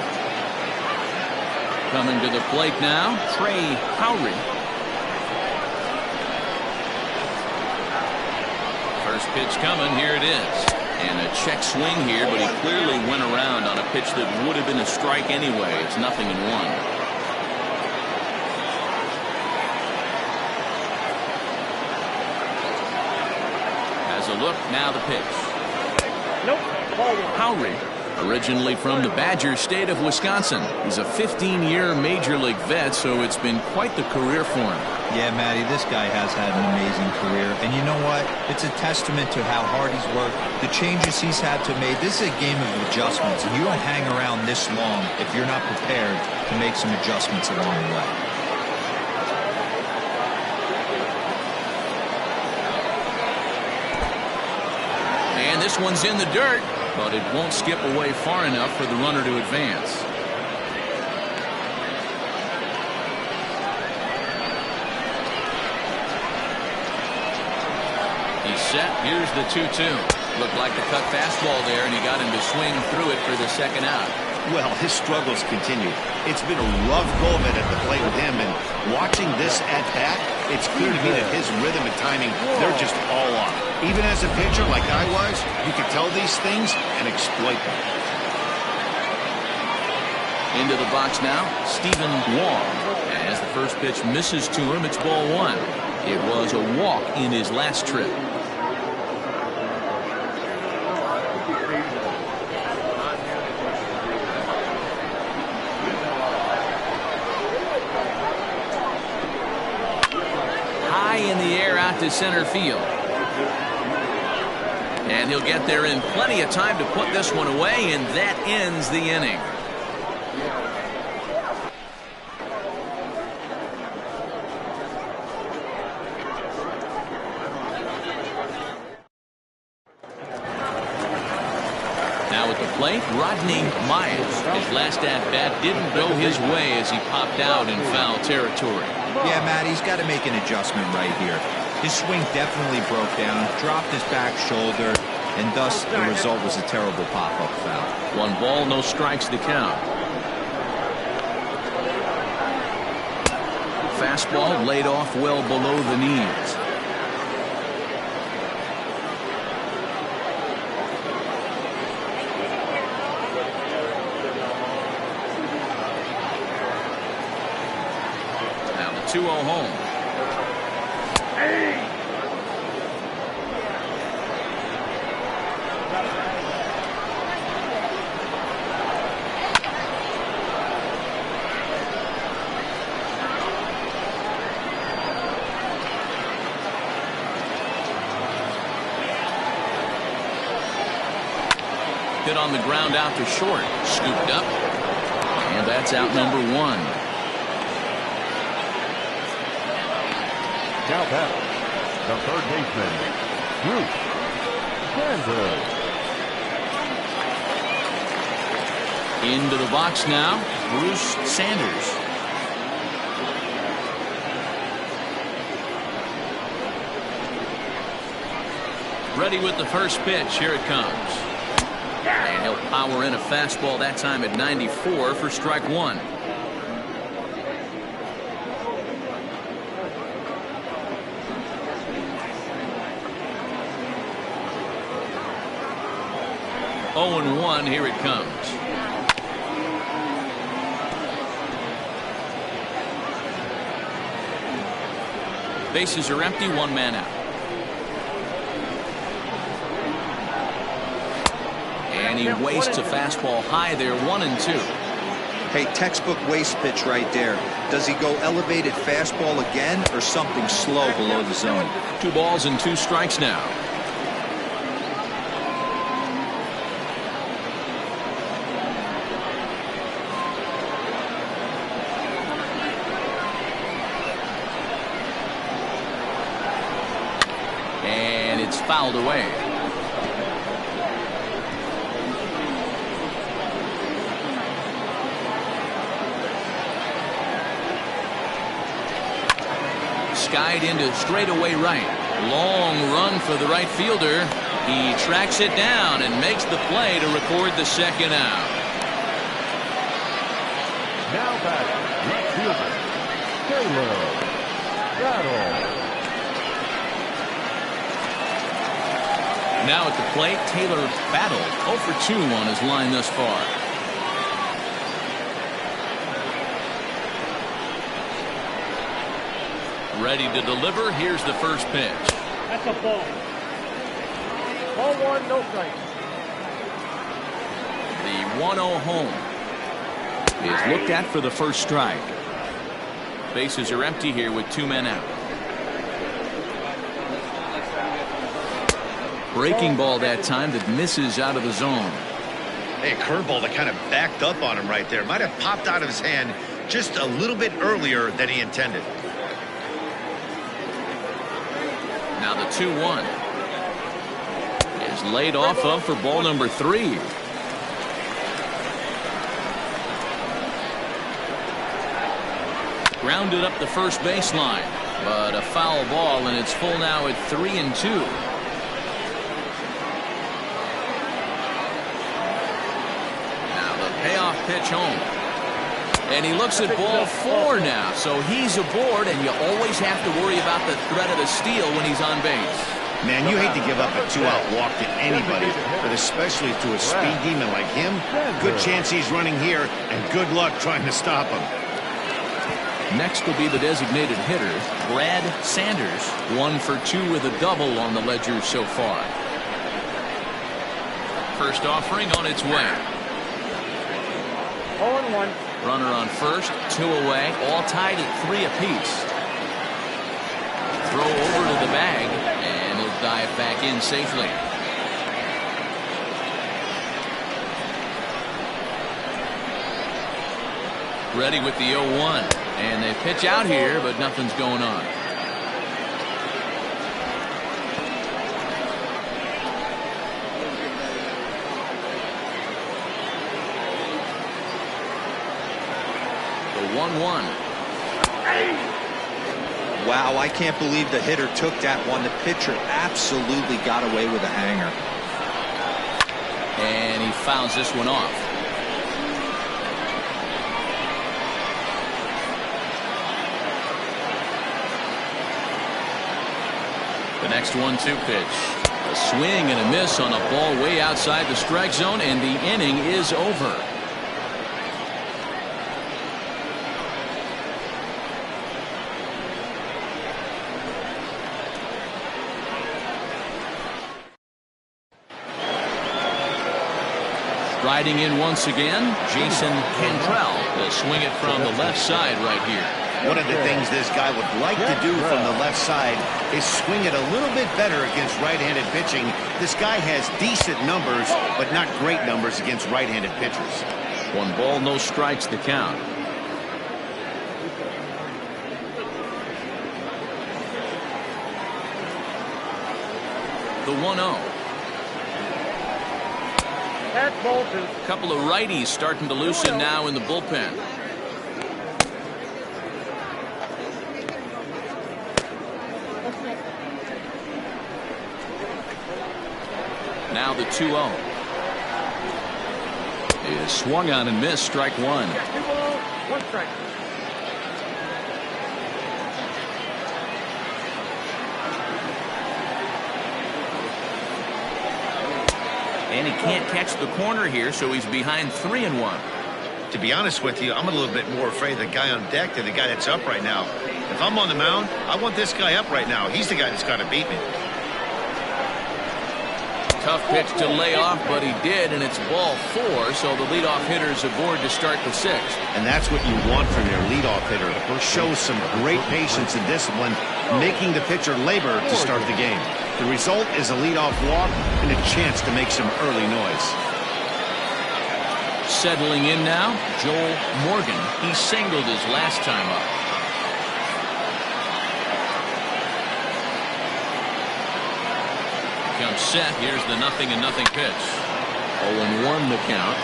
Coming to the plate now, Trey Howry. First pitch coming, here it is. And a check swing here, but he clearly went around on a pitch that would have been a strike anyway. It's 0-1. As a look, now the pitch. Nope. Howry, originally from the Badger State of Wisconsin. He's a 15-year Major League vet, so it's been quite the career for him. Yeah, Matty, this guy has had an amazing career. And you know what? It's a testament to how hard he's worked, the changes he's had to make. This is a game of adjustments, and you don't hang around this long if you're not prepared to make some adjustments along the way. And this one's in the dirt, but it won't skip away far enough for the runner to advance. He's set. Here's the 2-2. Looked like the cut fastball there, and he got him to swing through it for the second out. Well, his struggles continue. It's been a rough go of it at the plate with him, and watching this at bat, it's clear to me that his rhythm and timing, they're just all off. Even as a pitcher like I was, you can tell these things and exploit them. Into the box now, Stephen Wong. As the first pitch misses to him, it's ball 1. It was a walk in his last trip. High in the air out to center field. And he'll get there in plenty of time to put this one away, and that ends the inning. Now at the plate, Rodney Myers. His last at-bat didn't go his way as he popped out in foul territory. Yeah, Matt, he's got to make an adjustment right here. His swing definitely broke down, dropped his back shoulder, and thus the result was a terrible pop-up foul. 1 ball, no strikes to count. Fastball laid off well below the knees. Now the 2-0 home. Hit on the ground out to short. Scooped up. And that's out number 1. Now batting, the third baseman, Bruce Sanders. Into the box now, Bruce Sanders. Ready with the first pitch. Here it comes. And he'll power in a fastball that time at 94 for strike 1. Oh and 1. Here it comes. Bases are empty. 1 man out. And he wastes a fastball high there. 1 and 2. Hey, textbook waste pitch right there. Does he go elevated fastball again or something slow below the zone? 2 balls and 2 strikes now. And it's fouled away. Skied into straightaway right. Long run for the right fielder. He tracks it down and makes the play to record the second out. Now batting, left fielder, Taylor Battle. Now at the plate, Taylor Battle 0 for 2 on his line thus far. Ready to deliver. Here's the first pitch. That's a ball. Ball 1, no strike. The 1-0 home is looked at for the first strike. Bases are empty here with 2 men out. Breaking ball that time that misses out of the zone. Hey, a curveball that kind of backed up on him right there. Might have popped out of his hand just a little bit earlier than he intended. Now the 2-1 is laid off of for ball number 3. Grounded up the first baseline, but a foul ball, and it's full now at 3 and 2. Now the payoff pitch home. And he looks at ball 4 now, so he's aboard, and you always have to worry about the threat of a steal when he's on base. Man, you hate to give up a 2-out walk to anybody, but especially to a speed demon like him. Good chance he's running here, and good luck trying to stop him. Next will be the designated hitter, Brad Sanders. 1 for 2 with a double on the ledger so far. First offering on its way. 0-1. Runner on first, 2 away, all tied at 3 apiece. Throw over to the bag, and he'll dive back in safely. Ready with the 0-1, and they pitch out here, but nothing's going on. The 1-1. Wow, I can't believe the hitter took that one. The pitcher absolutely got away with a hanger. And he fouls this one off. The next 1-2 pitch. A swing and a miss on a ball way outside the strike zone, and the inning is over. Riding in once again, Jason Cantrell will swing it from the left side right here. One of the things this guy would like to do from the left side is swing it a little bit better against right-handed pitching. This guy has decent numbers, but not great numbers against right-handed pitchers. 1 ball, no strikes the count. The 1-0. A couple of righties starting to loosen now in the bullpen. Now the 2-0. Is swung on and missed, strike 1. 1 strike. And he can't catch the corner here, so he's behind 3-1. To be honest with you, I'm a little bit more afraid of the guy on deck than the guy that's up right now. If I'm on the mound, I want this guy up right now. He's the guy that's got to beat me. Tough pitch to lay off, but he did, and it's ball 4, so the leadoff hitter's aboard to start the 6th. And that's what you want from your leadoff hitter. Shows some great patience and discipline, making the pitcher labor to start the game. The result is a leadoff walk and a chance to make some early noise. Settling in now, Joel Morgan. He singled his last time up. Comes set. Here's the 0-0 pitch. 0-1 the count.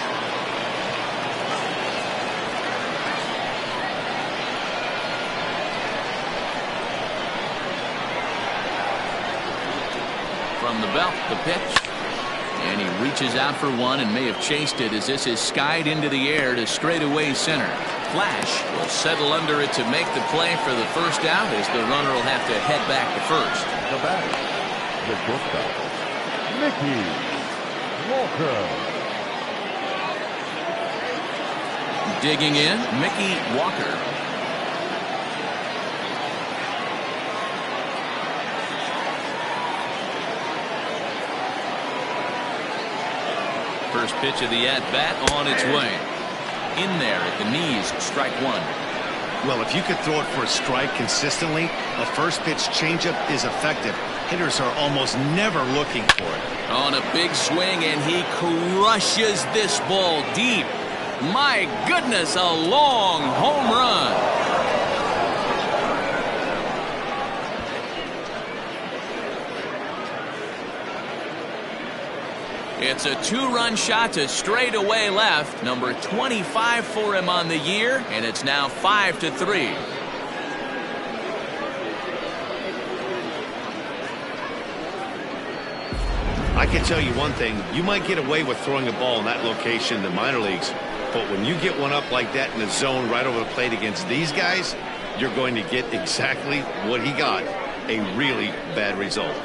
From the belt, the pitch. And he reaches out for one and may have chased it as this is skied into the air to straightaway center. Flash will settle under it to make the play for the first out as the runner will have to head back to first. The batter, the shortstop, Mickey Walker. Digging in, Mickey Walker. First pitch of the at-bat on its way. In there at the knees, strike 1. Well, if you could throw it for a strike consistently, a first pitch changeup is effective. Hitters are almost never looking for it. On a big swing, and he crushes this ball deep. My goodness, a long home run. It's a 2-run shot to straightaway left. Number 25 for him on the year, and it's now 5-3. I can tell you one thing. You might get away with throwing a ball in that location in the minor leagues, but when you get one up like that in the zone right over the plate against these guys, you're going to get exactly what he got, a really bad result.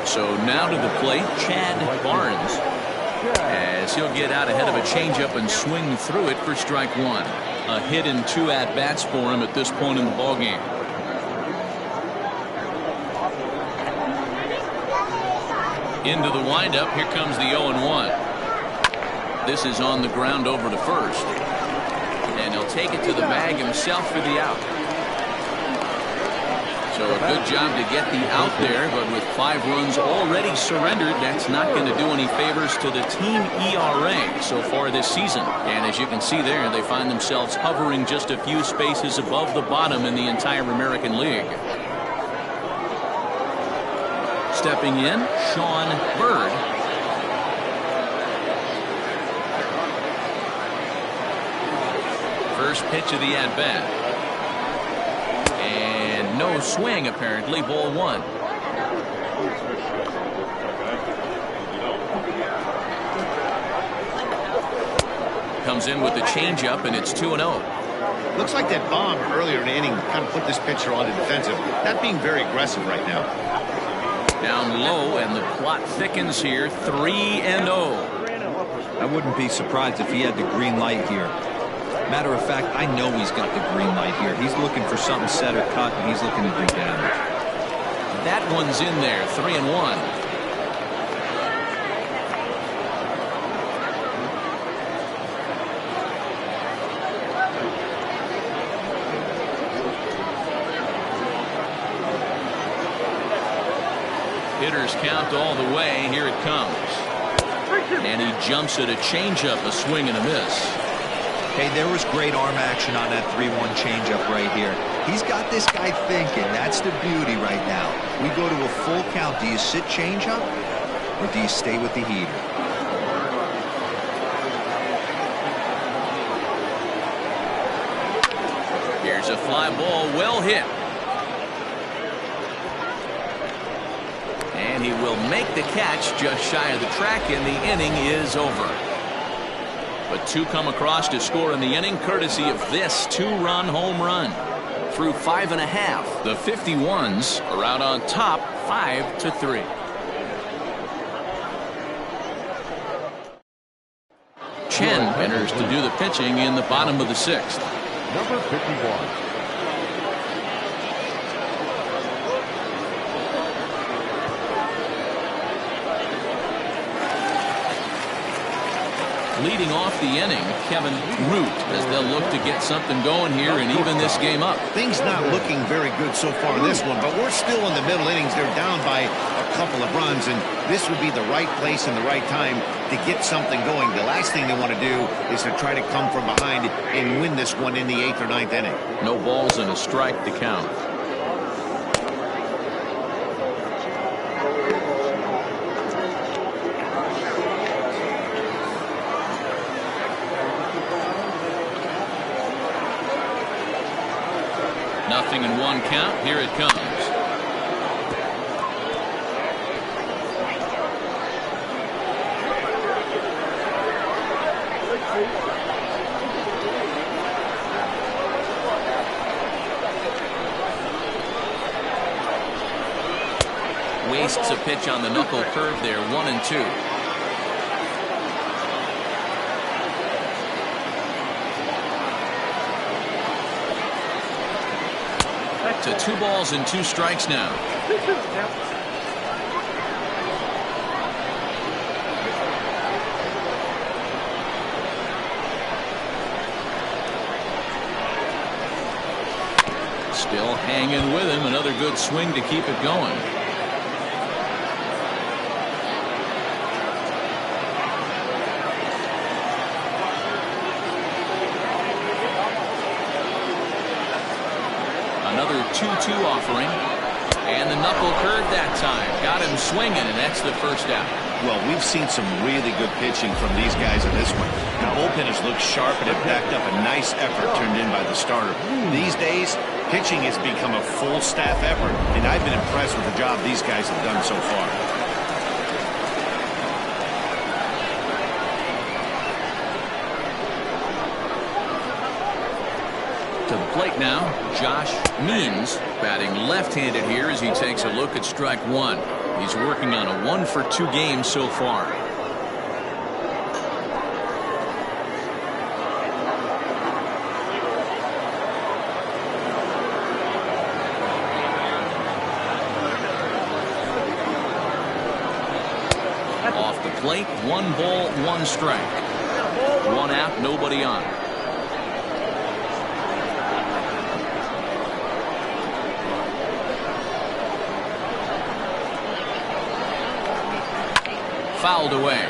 So now to the plate, Chad Barnes, as he'll get out ahead of a changeup and swing through it for strike 1. A hit and 2 at-bats for him at this point in the ballgame. Into the windup, here comes the 0-1. This is on the ground over to first. And he'll take it to the bag himself for the out. So a good job to get the out there, but with 5 runs already surrendered, that's not going to do any favors to the team ERA so far this season. And as you can see there, they find themselves hovering just a few spaces above the bottom in the entire American League. Stepping in, Sean Bird. First pitch of the at-bat. And no swing, apparently. Ball one. Comes in with the changeup, and it's 2-0. Looks like that bomb earlier in the inning kind of put this pitcher on the defensive. Not being very aggressive right now. Down low, and the plot thickens here. 3-0. I wouldn't be surprised if he had the green light here. Matter of fact, I know he's got the green light here. He's looking for something set or cut, and he's looking to do damage. That one's in there. 3-1. Hitters count all the way. Here it comes. And he jumps at a changeup, a swing and a miss. Hey, there was great arm action on that 3-1 changeup right here. He's got this guy thinking. That's the beauty right now. We go to a full count. Do you sit changeup or do you stay with the heater? Here's a fly ball, well hit. And he will make the catch just shy of the track, and the inning is over. But two come across to score in the inning, courtesy of this two-run home run. Through 5.5, the 51s are out on top, 5-3. Chen enters to do the pitching in the bottom of the sixth. Number 51. Leading off the inning, Kevin Root, as they'll look to get something going here and even this game up. Things not looking very good so far in this one, but we're still in the middle innings. They're down by a couple of runs, and this would be the right place and the right time to get something going. The last thing they want to do is to try to come from behind and win this one in the 8th or 9th inning. No balls and a strike to count. Nothing in one count. Here it comes. Wastes a pitch on the knuckle curve there. 1-2. To 2 balls and 2 strikes now. Still hanging with him. Another good swing to keep it going. Another 2-2 offering. And the knuckle curve that time. Got him swinging, and that's the first out. Well, we've seen some really good pitching from these guys in this one. The bullpen has looked sharp and have backed up a nice effort turned in by the starter. These days, pitching has become a full staff effort, and I've been impressed with the job these guys have done so far. To the plate now, Josh Means, batting left-handed here as he takes a look at strike one. He's working on a 1-for-2 game so far. Off the plate, 1 ball, 1 strike. 1 out, nobody on. Fouled away.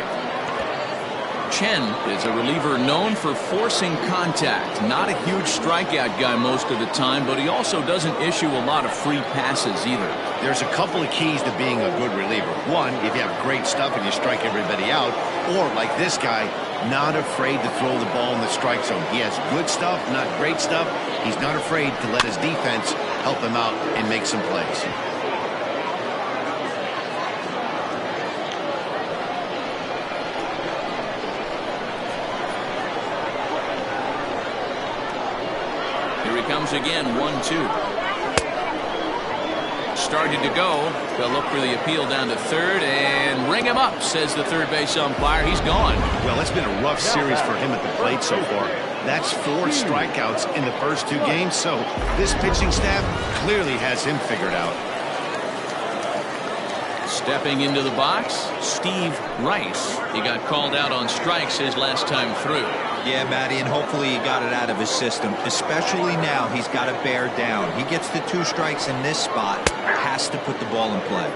Chen is a reliever known for forcing contact. Not a huge strikeout guy most of the time, but he also doesn't issue a lot of free passes either. There's a couple of keys to being a good reliever. One, if you have great stuff and you strike everybody out, or like this guy, not afraid to throw the ball in the strike zone. He has good stuff, not great stuff. He's not afraid to let his defense help him out and make some plays. Here he comes again, 1-2. Started to go. They'll look for the appeal down to third and ring him up, says the third base umpire. He's gone. Well, it's been a rough series for him at the plate so far. That's 4 strikeouts in the first 2 games, so this pitching staff clearly has him figured out. Stepping into the box, Steve Rice. He got called out on strikes his last time through. Yeah, Matty, and hopefully he got it out of his system. Especially now, he's got to bear down. He gets the 2 strikes in this spot, has to put the ball in play.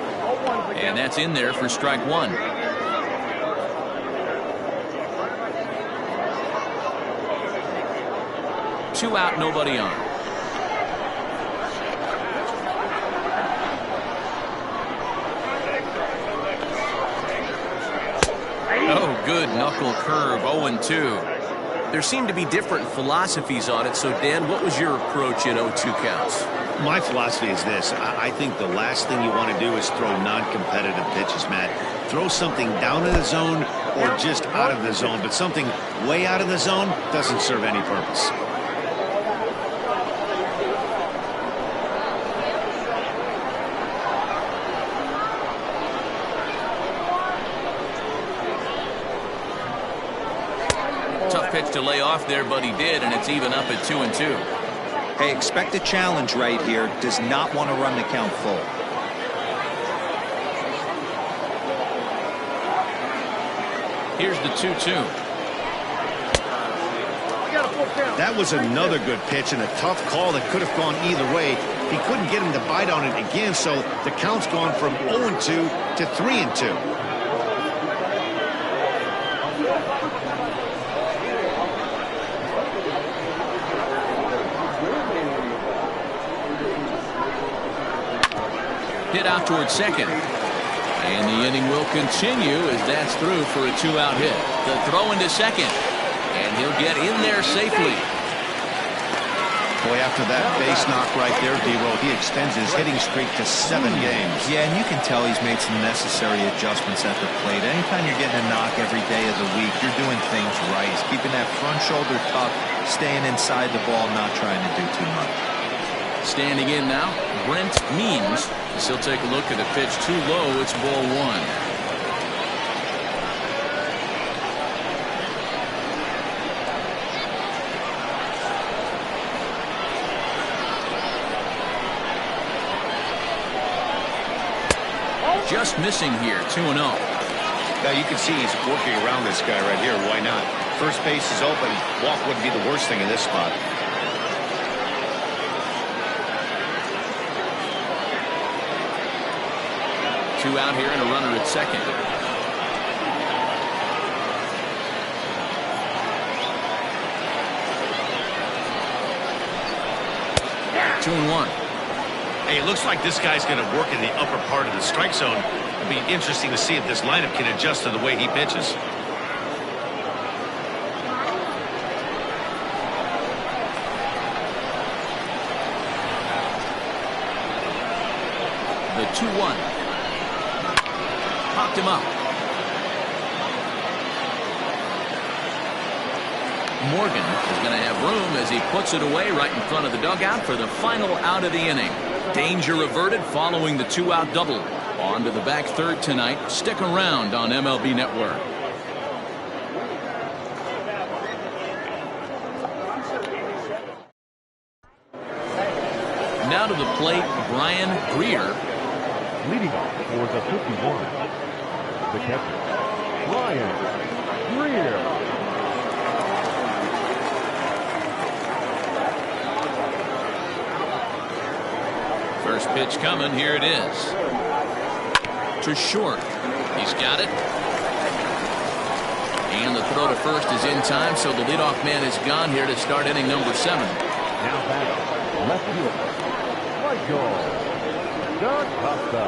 And that's in there for strike 1. Two out, nobody on. Oh, good knuckle curve, 0-2. There seem to be different philosophies on it. So, Dan, what was your approach in 0-2 counts? My philosophy is this. I think the last thing you want to do is throw non-competitive pitches, Matt. Throw something down in the zone or just out of the zone, but something way out of the zone doesn't serve any purpose. Tough pitch to lay off there, but he did, and it's even up at 2-2. Hey, expect a challenge right here. Does not want to run the count full. Here's the 2-2. That was another good pitch and a tough call that could have gone either way. He couldn't get him to bite on it again, so the count's gone from 0-2 to 3-2. Hit out towards second. And the inning will continue as that's through for a 2-out hit. The throw into second. And he'll get in there safely. Boy, after that base knock right there, D-Roll, he extends his hitting streak to 7 games. Yeah, and you can tell he's made some necessary adjustments at the plate. Anytime you're getting a knock every day of the week, you're doing things right. He's keeping that front shoulder tucked, staying inside the ball, not trying to do too much. Standing in now, Brent Means. As he'll take a look at a pitch too low. It's ball 1. Just missing here, 2-0. Now you can see he's working around this guy right here. Why not? First base is open. Walk wouldn't be the worst thing in this spot. Two out here and a runner at second. Two and one. Hey, it looks like this guy's going to work in the upper part of the strike zone. It'll be interesting to see if this lineup can adjust to the way he pitches. The 2-1. Popped him up. Morgan is going to have room as he puts it away right in front of the dugout for the final out of the inning. Danger averted following the 2-out double. On to the back third tonight. Stick around on MLB Network. Now to the plate, Brian Greer. Leading off for the 51, the catcher, Brian Greer. First pitch coming. Here it is. To short. He's got it. And the throw to first is in time, so the leadoff man is gone here to start inning number 7. Now back, left fielder, Michael DaCosta.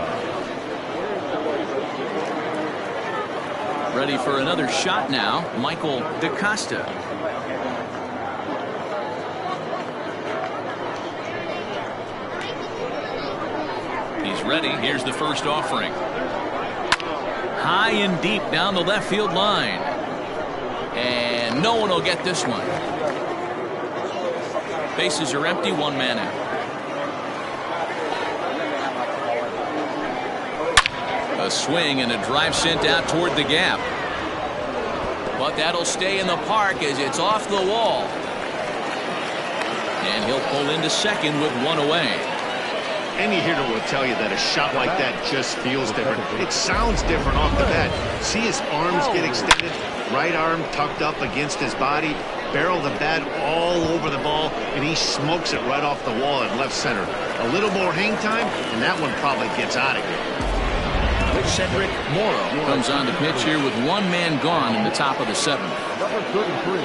Ready for another shot now, Michael DaCosta. He's ready. Here's the first offering. High and deep down the left field line. And no one will get this one. Bases are empty, one man out. A swing and a drive sent out toward the gap. But that'll stay in the park as it's off the wall. And he'll pull into second with one away. Any hitter will tell you that a shot like that just feels different. It sounds different off the bat. See his arms get extended, right arm tucked up against his body, barrel the bat all over the ball, and he smokes it right off the wall at left center. A little more hang time, and that one probably gets out of here. Cedric Morrow comes on the pitch here with one man gone in the top of the 7th. Number 33.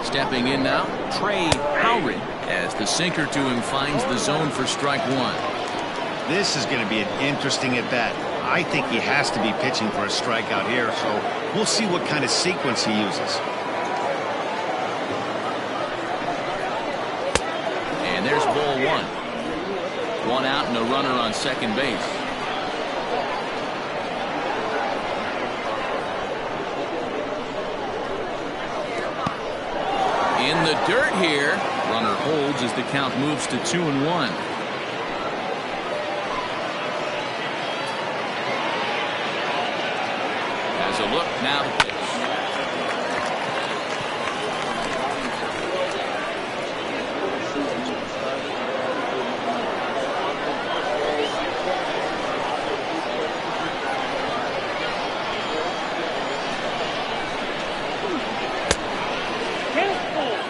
Stepping in now, Trey Howry, as the sinker to him finds the zone for strike 1. This is going to be an interesting at bat. I think he has to be pitching for a strikeout here, so we'll see what kind of sequence he uses. And there's ball 1. One out and a runner on second base. In the dirt here. Runner holds as the count moves to 2-1. As a look, now the pitch.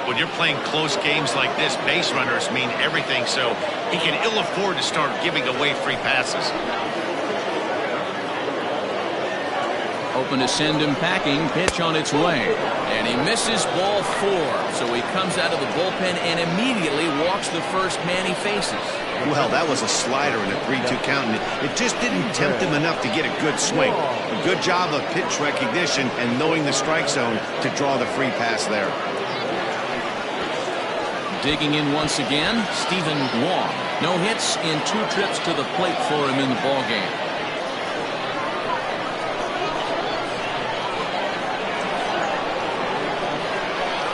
When you're playing close games like this, base runners mean everything, so he can ill afford to start giving away free passes. Open to send him packing. Pitch on its way. And he misses ball 4. So he comes out of the bullpen and immediately walks the first man he faces. Well, that was a slider in a 3-2 count, and it just didn't tempt him enough to get a good swing. A good job of pitch recognition and knowing the strike zone to draw the free pass there. Digging in once again, Stephen Wong. No hits in 2 trips to the plate for him in the ballgame.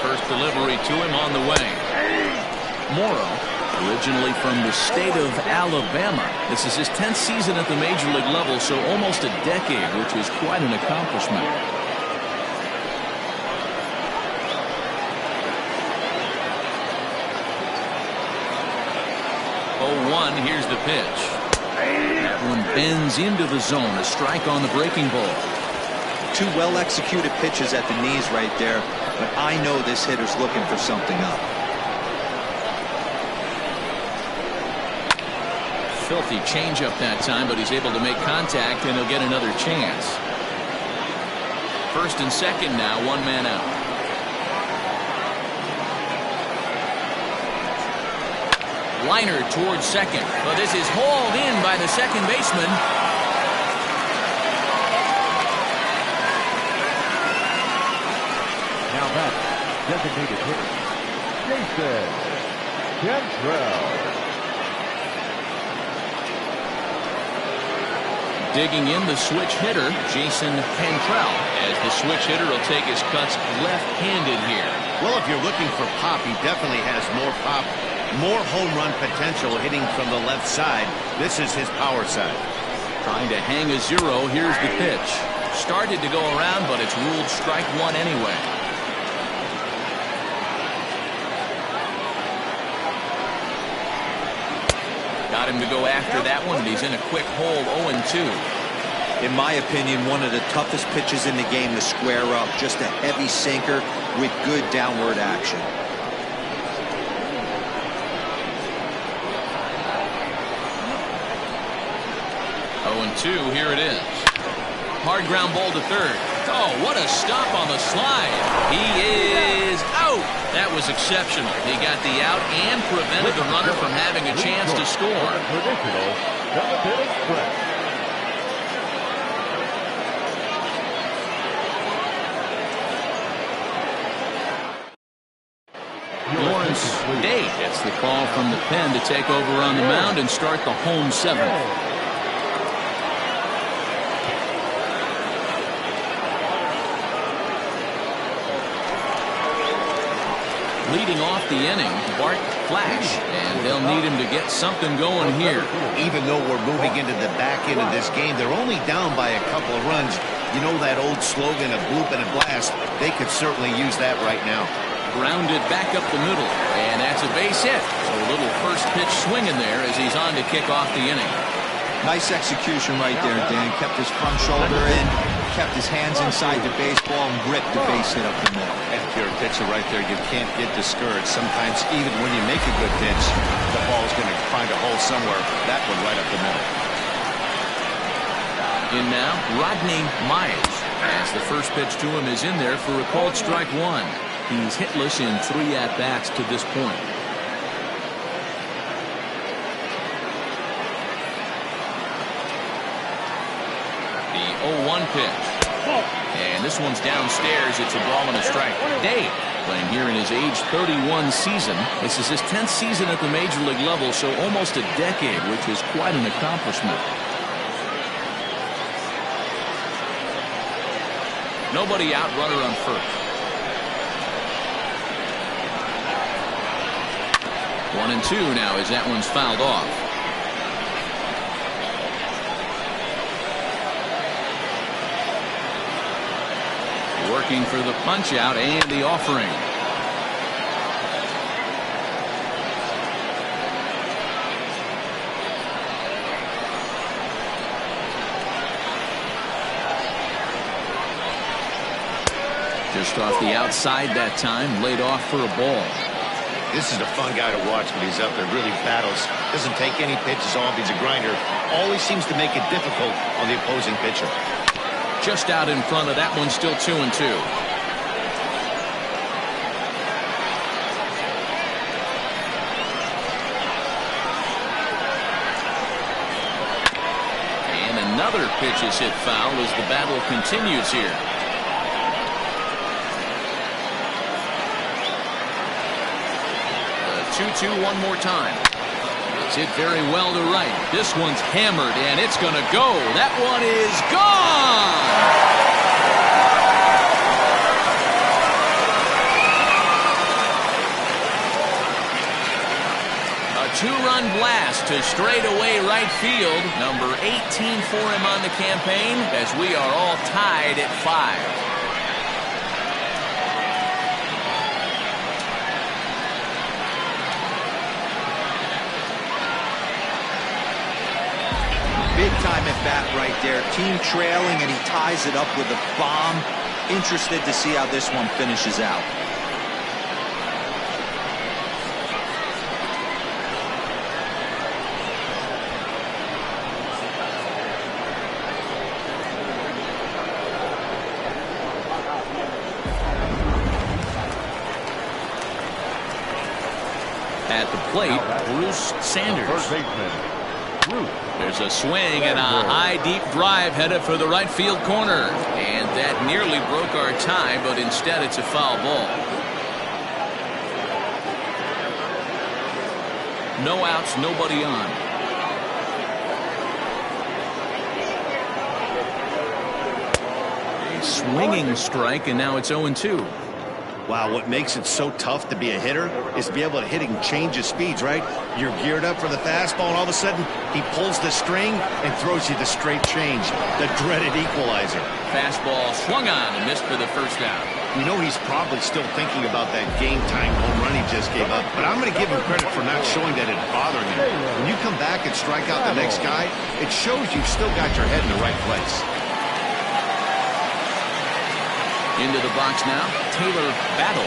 First delivery to him on the way. Morrow, originally from the state of Alabama. This is his 10th season at the major league level, so almost a decade, which is quite an accomplishment. 0-1, here's the pitch. That one bends into the zone. A strike on the breaking ball. 2 well-executed pitches at the knees right there, but I know this hitter's looking for something up. Filthy changeup that time, but he's able to make contact, and he'll get another chance. First and second now, one man out. Liner towards second, but this is hauled in by the second baseman. Now back, designated hitter, Jason Cantrell. Digging in, the switch hitter, Jason Cantrell, as the switch hitter will take his cuts left-handed here. Well, if you're looking for pop, he definitely has more pop. More home run potential hitting from the left side. This is his power side. Trying to hang a 0. Here's the pitch. Started to go around, but it's ruled strike 1 anyway. Got got him to go after that one, and he's in a quick hole, 0-2. In my opinion, one of the toughest pitches in the game to square up. Just a heavy sinker with good downward action. 0-2, here it is. Hard ground ball to third. Oh, what a stop on the slide. He is out. That was exceptional. He got the out and prevented the runner from having a chance to score. Traditional 7th-inning stretch. Lawrence Day gets the call from the pen to take over on the mound and start the home seventh. Leading off the inning, Bart Flash, and they'll need him to get something going here. Even though we're moving into the back end of this game, they're only down by a couple of runs. You know that old slogan, a bloop and a blast? They could certainly use that right now. Grounded back up the middle, and that's a base hit. So a little first pitch swinging there as he's on to kick off the inning. Nice execution right there, Dan. Kept his front shoulder in, kept his hands inside the baseball, and ripped the base hit up the middle. And if you're a pitcher right there, you can't get discouraged. Sometimes even when you make a good pitch, the ball's going to find a hole somewhere. That one right up the middle. In now, Rodney Myers, as the first pitch to him is in there for a called strike one. He's hitless in 3 at-bats to this point. The 0-1 pitch. And this one's downstairs. It's a ball and a strike. Dave, playing here in his age 31 season. This is his 10th season at the major league level, so almost a decade, which is quite an accomplishment. Nobody out, runner on first. 1-2 now as that one's fouled off. Working for the punch out and the offering. Just off the outside that time, laid off for a ball. This is a fun guy to watch when he's up there. Really battles. Doesn't take any pitches off. He's a grinder. Always seems to make it difficult on the opposing pitcher. Just out in front of that one, still 2-2. And another pitch is hit foul as the battle continues here. 2-2 one more time. It's hit very well to right. This one's hammered, and it's going to go. That one is gone! A 2-run blast to straightaway right field. Number 18 for him on the campaign, as we are all tied at 5. Big time at bat right there. Team trailing, and he ties it up with a bomb. Interested to see how this one finishes out. At the plate, Bruce Sanders. Third baseman. There's a swing and a high deep drive headed for the right field corner, and that nearly broke our tie, but instead it's a foul ball. No outs, nobody on. A swinging strike, and now it's 0-2. Wow, what makes it so tough to be a hitter is to be able to hit and change his speeds, right? You're geared up for the fastball, and all of a sudden, he pulls the string and throws you the straight change, the dreaded equalizer. Fastball swung on and missed for the first out. We know he's probably still thinking about that game-time home run he just gave up, but I'm going to give him credit for not showing that it's bothering him. When you come back and strike out the next guy, it shows you've still got your head in the right place. Into the box now, Taylor Battle.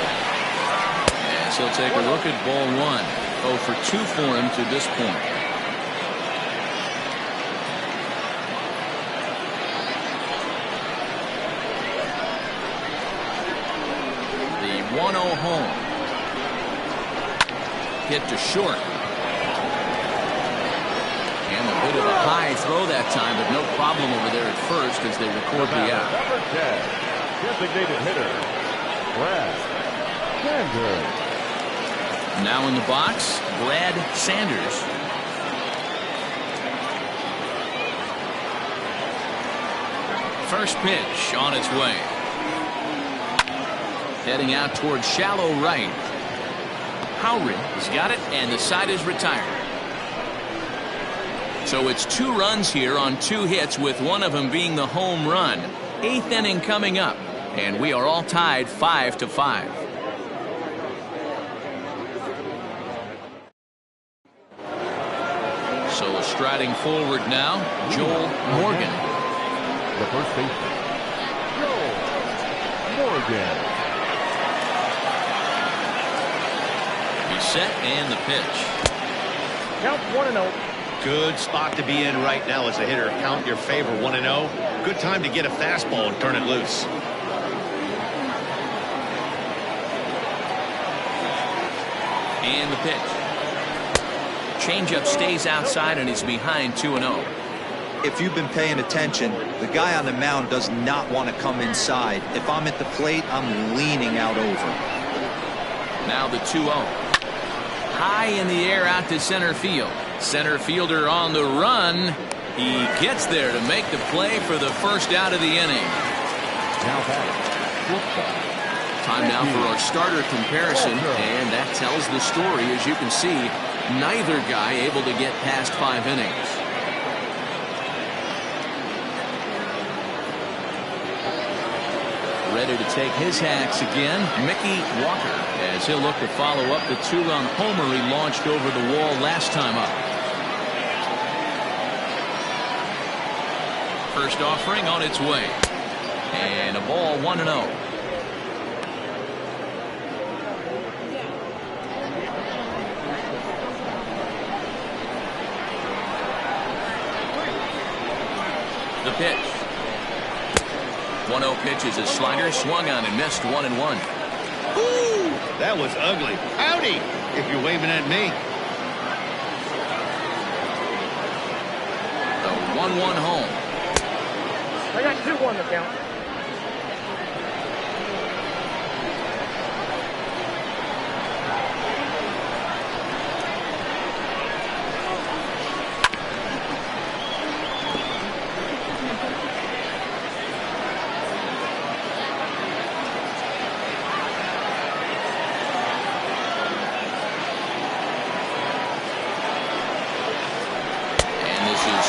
As he'll take a look at ball one. 0 for 2 for him to this point. The 1-0 home. Hit to short. And a bit of a high throw that time, but no problem over there at first as they record the out. Number 10. Designated hitter, Brad Sanders. Now in the box, Brad Sanders. First pitch on its way. Heading out towards shallow right. Howry has got it, and the side is retired. So it's 2 runs here on 2 hits, with one of them being the home run. 8th inning coming up, and we are all tied 5-5. So striding forward now, Joel Morgan. The first baseman, Joel Morgan. He's set, and the pitch. Count 1-0. Good spot to be in right now as a hitter. Count your favor, 1-0. Good time to get a fastball and turn it loose. And the pitch. Changeup stays outside, and he's behind 2-0. If you've been paying attention, the guy on the mound does not want to come inside. If I'm at the plate, I'm leaning out over. Now the 2-0. High in the air out to center field. Center fielder on the run. He gets there to make the play for the first out of the inning. Now batting, shortstop. Time now for our starter comparison, and that tells the story. As you can see, neither guy able to get past 5 innings. Ready to take his hacks again, Mickey Walker, as he'll look to follow up the 2-run homer he launched over the wall last time up. First offering on its way, and a ball 1-0. The pitch. 1-0 pitch is a slider, swung on and missed, 1-1. Ooh, that was ugly. Howdy, if you're waving at me. The 1-1 home. I got 2-1 to count.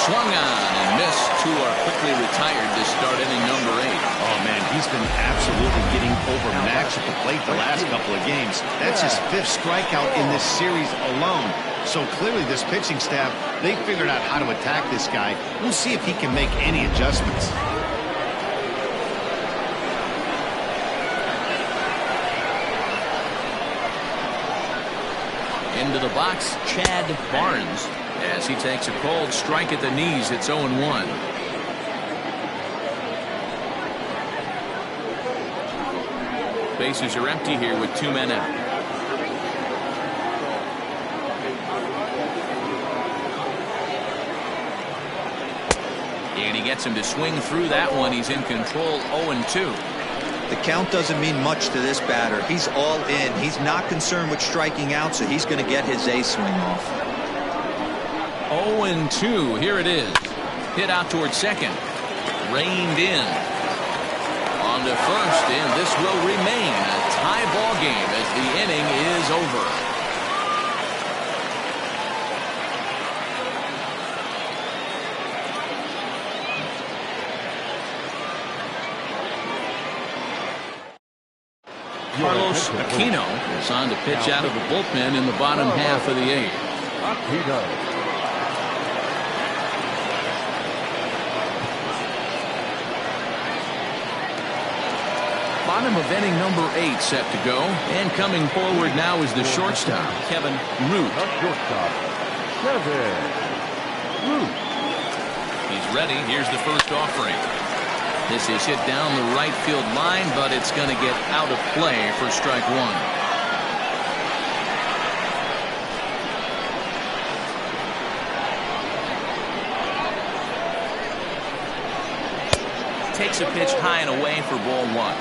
Swung on and missed. 2 are quickly retired to start inning number 8. Oh, man, he's been absolutely getting overmatched at the plate the last couple of games. That's his 5th strikeout in this series alone. So clearly this pitching staff, they figured out how to attack this guy. We'll see if he can make any adjustments. Into the box, Chad Barnes, as he takes a cold strike at the knees. It's 0-1. Bases are empty here with 2 men out. And he gets him to swing through that one. He's in control, 0-2. The count doesn't mean much to this batter. He's all in. He's not concerned with striking out, so he's going to get his A swing off. 0-2. Here it is. Hit out towards second. Reined in. On to first, and this will remain a tie ball Carlos Aquino is on to pitch out of the bullpen in the bottom half of the 8th. Aquino. Bottom of inning number 8 set to go. And coming forward now is the shortstop, Kevin Root. Shortstop, Kevin Root. He's ready. Here's the first offering. This is hit down the right field line, but it's going to get out of play for strike 1. Takes a pitch high and away for ball 1.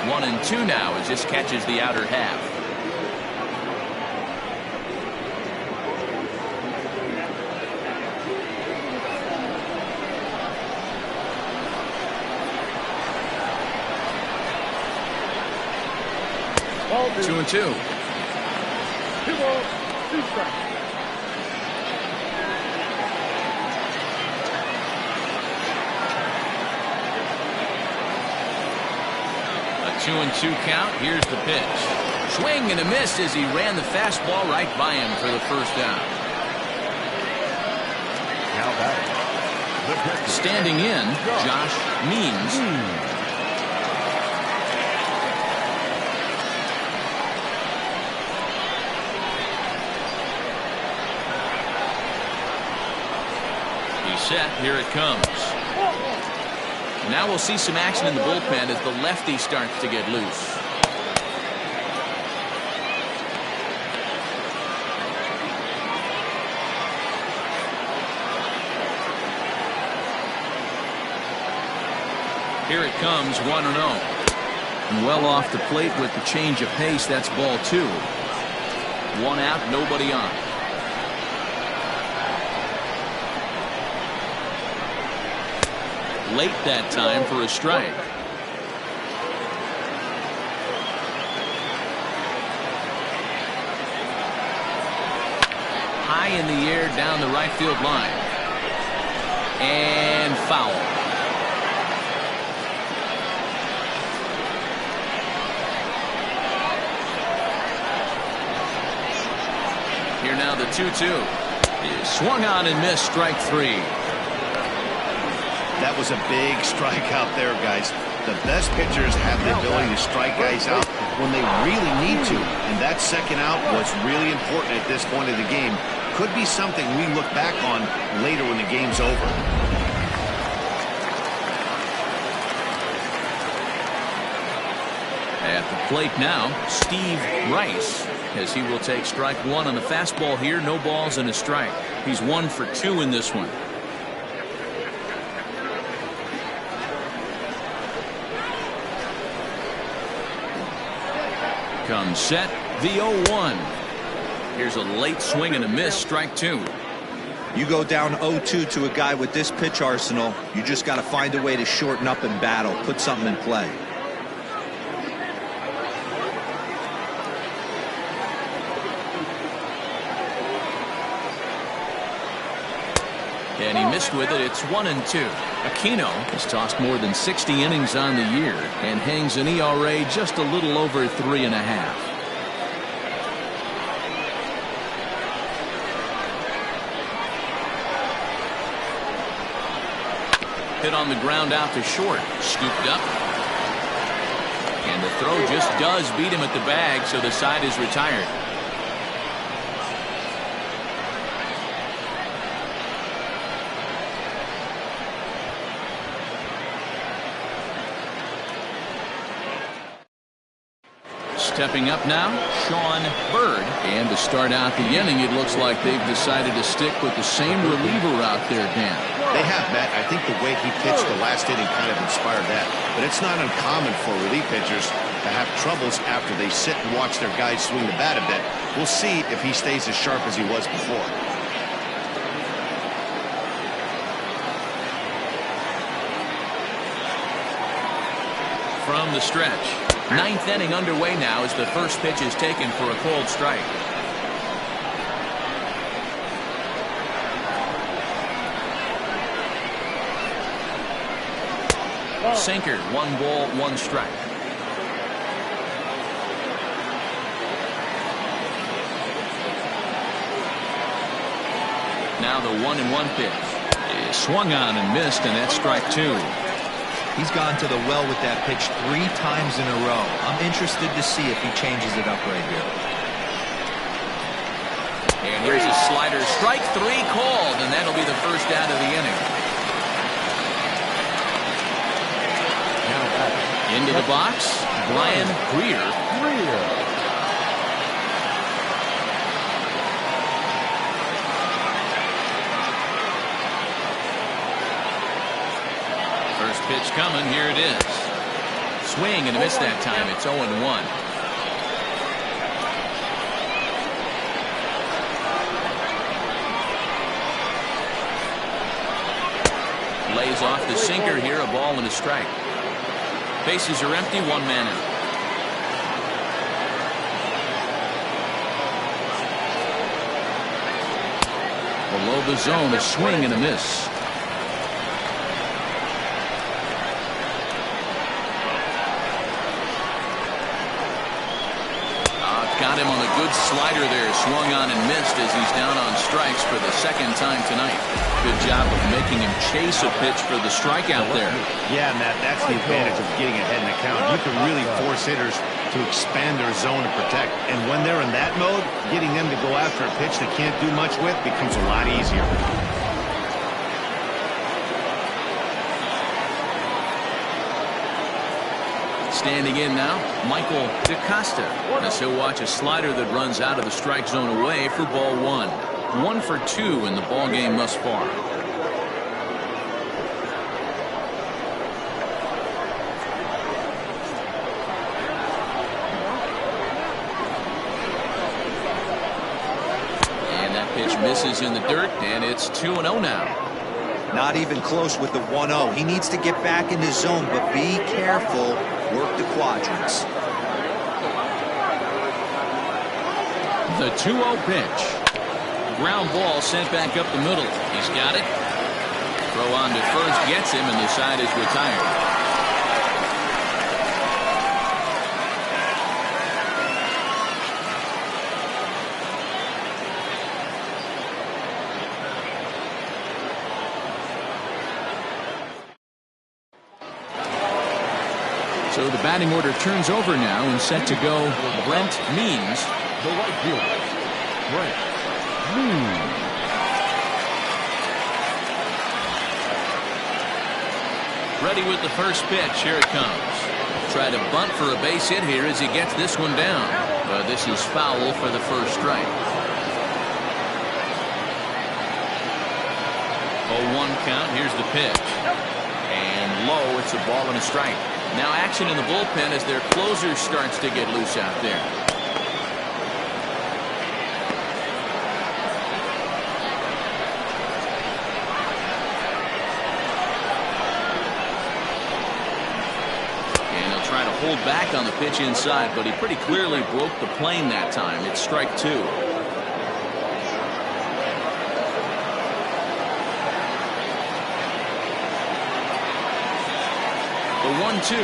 1-2 now as this catches the outer half. Ball 2-2. 2 balls, 2 strikes. A 2-2 count. Here's the pitch. Swing and a miss as he ran the fastball right by him for the first out. Now batting, the pitcher. Standing in, Josh Means. He's set. Here it comes. Now we'll see some action in the bullpen as the lefty starts to get loose. Here it comes, 1-0. And well off the plate with the change of pace. That's ball 2. 1 out, nobody on. Late that time for a strike. High in the air down the right field line. And foul. Here now the 2-2. Is swung on and missed, strike 3. That was a big strikeout there, guys. The best pitchers have the ability to strike guys out when they really need to. And that second out was really important at this point of the game. Could be something we look back on later when the game's over. At the plate now, Steve Rice, as he will take strike 1 on the fastball here. No balls and a strike. He's 1 for 2 in this one. Comes set, the 0-1. Here's a late swing and a miss, strike 2. You go down 0-2 to a guy with this pitch arsenal, you just got to find a way to shorten up and battle, put something in play. And he missed with it. It's 1-2. Aquino has tossed more than 60 innings on the year and hangs an ERA just a little over 3.5. Hit on the ground out to short. Scooped up. And the throw just does beat him at the bag, so the side is retired. Stepping up now, Sean Bird. And to start out the inning, it looks like they've decided to stick with the same reliever out there, Dan. They have, Matt. I think the way he pitched the last inning kind of inspired that. But it's not uncommon for relief pitchers to have troubles after they sit and watch their guys swing the bat a bit. We'll see if he stays as sharp as he was before. From the stretch. 9th inning underway now as the first pitch is taken for a cold strike. Sinker, 1 ball, 1 strike. Now the 1-1 pitch is swung on and missed, and that's strike 2. He's gone to the well with that pitch 3 times in a row. I'm interested to see if he changes it up right here. And here's a slider. Strike 3 called, and that'll be the first out of the inning. Into the box, Brian Greer. First pitch coming. Here it is. Swing and a miss that time. It's 0-1. Lays off the sinker here. A ball and a strike. Bases are empty. 1 man out. Below the zone, a swing and a miss. Got him on a good slider there. Swung on and missed as he's down on strikes for the 2nd time tonight. Good job of making him chase a pitch for the strikeout there. Yeah, Matt, that's the advantage of getting ahead in the count. You can really force hitters to expand their zone to protect. And when they're in that mode, getting them to go after a pitch they can't do much with becomes a lot easier. Standing in now, Michael DeCosta, as he'll watch a slider that runs out of the strike zone away for ball 1. 1 for 2 in the ball game thus far. And that pitch misses in the dirt, and it's 2-0 now. Not even close with the 1-0. He needs to get back in his zone, but be careful. Work the quadrants. The 2-0 pitch. Ground ball sent back up the middle. He's got it. Throw on to first gets him, and the side is retired. So the batting order turns over now, and set to go Brent Means. The right fielder, Brent Means. Ready with the first pitch. Here it comes. Try to bunt for a base hit here as he gets this one down. But this is foul for the first strike. 0-1 count. Here's the pitch. And low. It's a ball and a strike. Now action in the bullpen as their closer starts to get loose out there. And he'll try to hold back on the pitch inside, but he pretty clearly broke the plane that time. It's strike 2. The 1-2.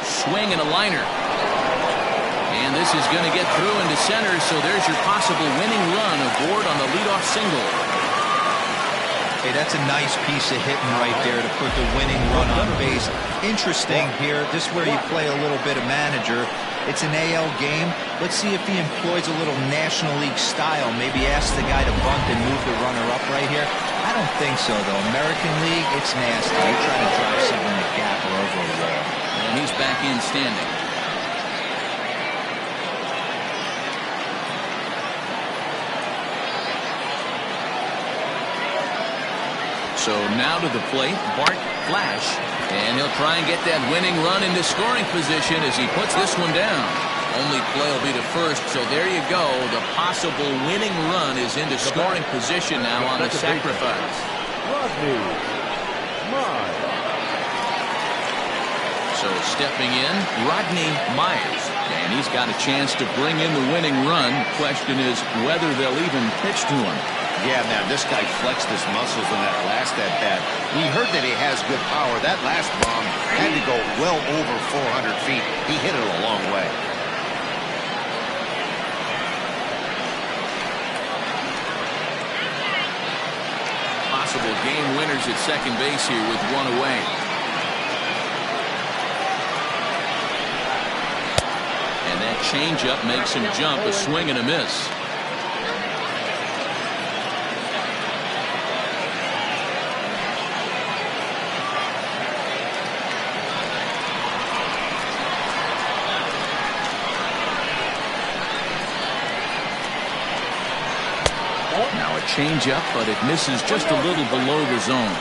Swing and a liner. And this is going to get through into center, so there's your possible winning run aboard on the leadoff single. Hey, that's a nice piece of hitting right there to put the winning run on base. Interesting here. This is where you play a little bit of manager. It's an AL game. Let's see if he employs a little National League style. Maybe ask the guy to bunt and move the runner up right here. I don't think so, though. American League, it's nasty. You're trying to drive something in the gap or over a wall. And he's back in standing. So now to the plate, Bart Flash. And he'll try and get that winning run into scoring position as he puts this one down. Only play will be to first, so there you go. The possible winning run is into scoring position now on the sacrifice. So stepping in, Rodney Myers. And he's got a chance to bring in the winning run. Question is whether they'll even pitch to him. Yeah, man, this guy flexed his muscles in that last at bat. We heard that he has good power. That last bomb had to go well over 400 feet. He hit it a long way. Possible game winners at second base here with one away. And that changeup makes him jump, a swing and a miss. Now a changeup, but it misses just a little below the zone.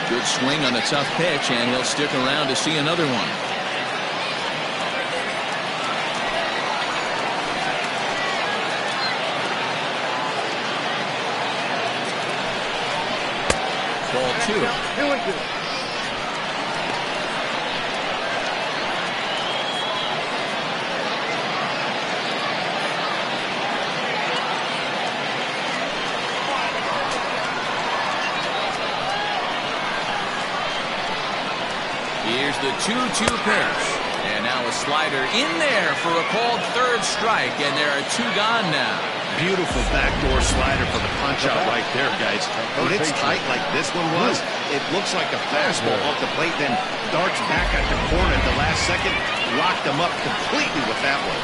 Good swing on a tough pitch, and he'll stick around to see another one. Ball 2. Here's the 2-2 pitch. And now a slider in there for a called third strike, and there are two gone now. Beautiful backdoor slider for the punch out right there, guys. When it's tight like this one was, it looks like a fastball off the plate, then darts back at the corner at the last second. Locked him up completely with that one.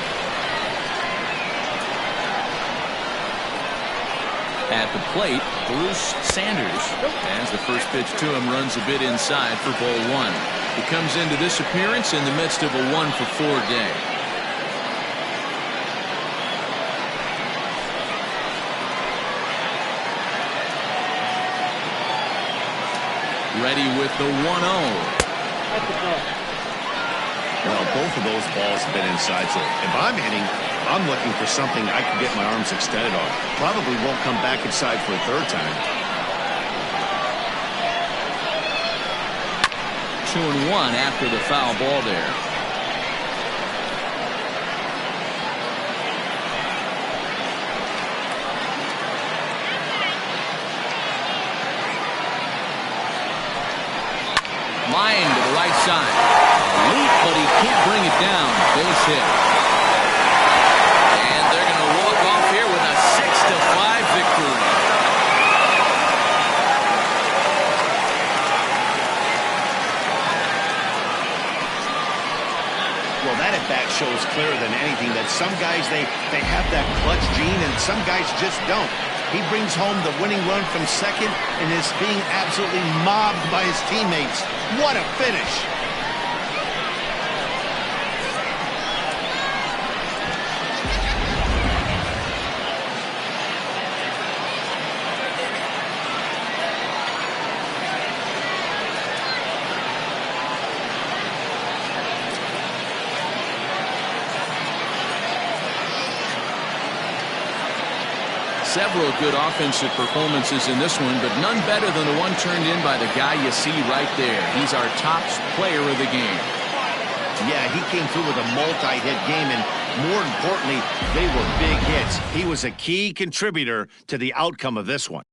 At the plate, Bruce Sanders, as the first pitch to him runs a bit inside for ball 1. He comes into this appearance in the midst of a 1-for-4 day. Ready with the 1-0. Well, both of those balls have been inside, so if I'm hitting, I'm looking for something I can get my arms extended on. Probably won't come back inside for a third time. 2-1 after the foul ball there. Line to the right side. Leap, but he can't bring it down. Base hit. And they're going to walk off here with a 6-5 victory. Well, that at bat shows clearer than anything that some guys, they have that clutch gene and some guys just don't. He brings home the winning run from second and is being absolutely mobbed by his teammates. What a finish! Several good offensive performances in this one, but none better than the one turned in by the guy you see right there. He's our top player of the game. Yeah, he came through with a multi-hit game, and more importantly, they were big hits. He was a key contributor to the outcome of this one.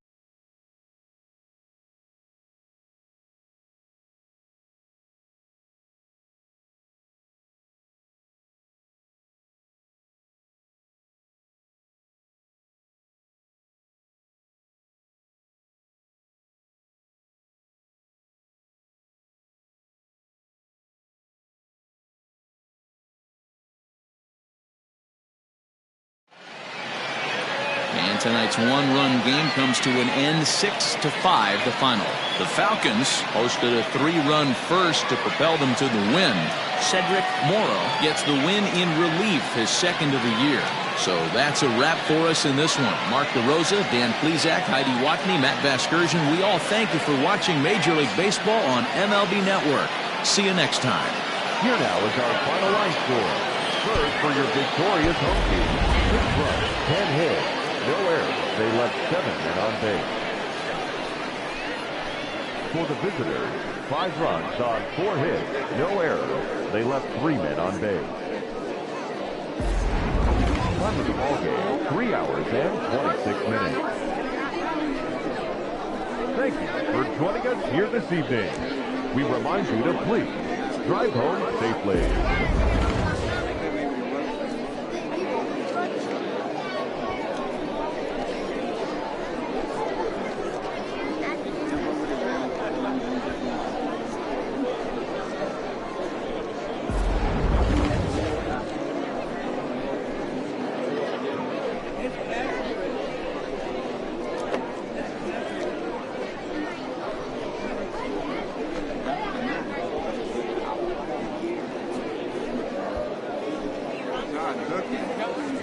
And tonight's one-run game comes to an end, 6-5 the final. The Falcons hosted a 3-run first to propel them to the win. Cedric Morrow gets the win in relief, his second of the year. So that's a wrap for us in this one. Mark DeRosa, Dan Plesac, Heidi Watney, Matt Vasgersian, we all thank you for watching Major League Baseball on MLB Network. See you next time. Here now is our final line score. First for your victorious home team. 6 runs, 10 hits. No errors. They left 7 men on base. For the visitors, 5 runs on 4 hits. No errors. They left 3 men on base. time of the ballgame, 3 hours and 26 minutes. Thank you for joining us here this evening. We remind you to please drive home safely. Good.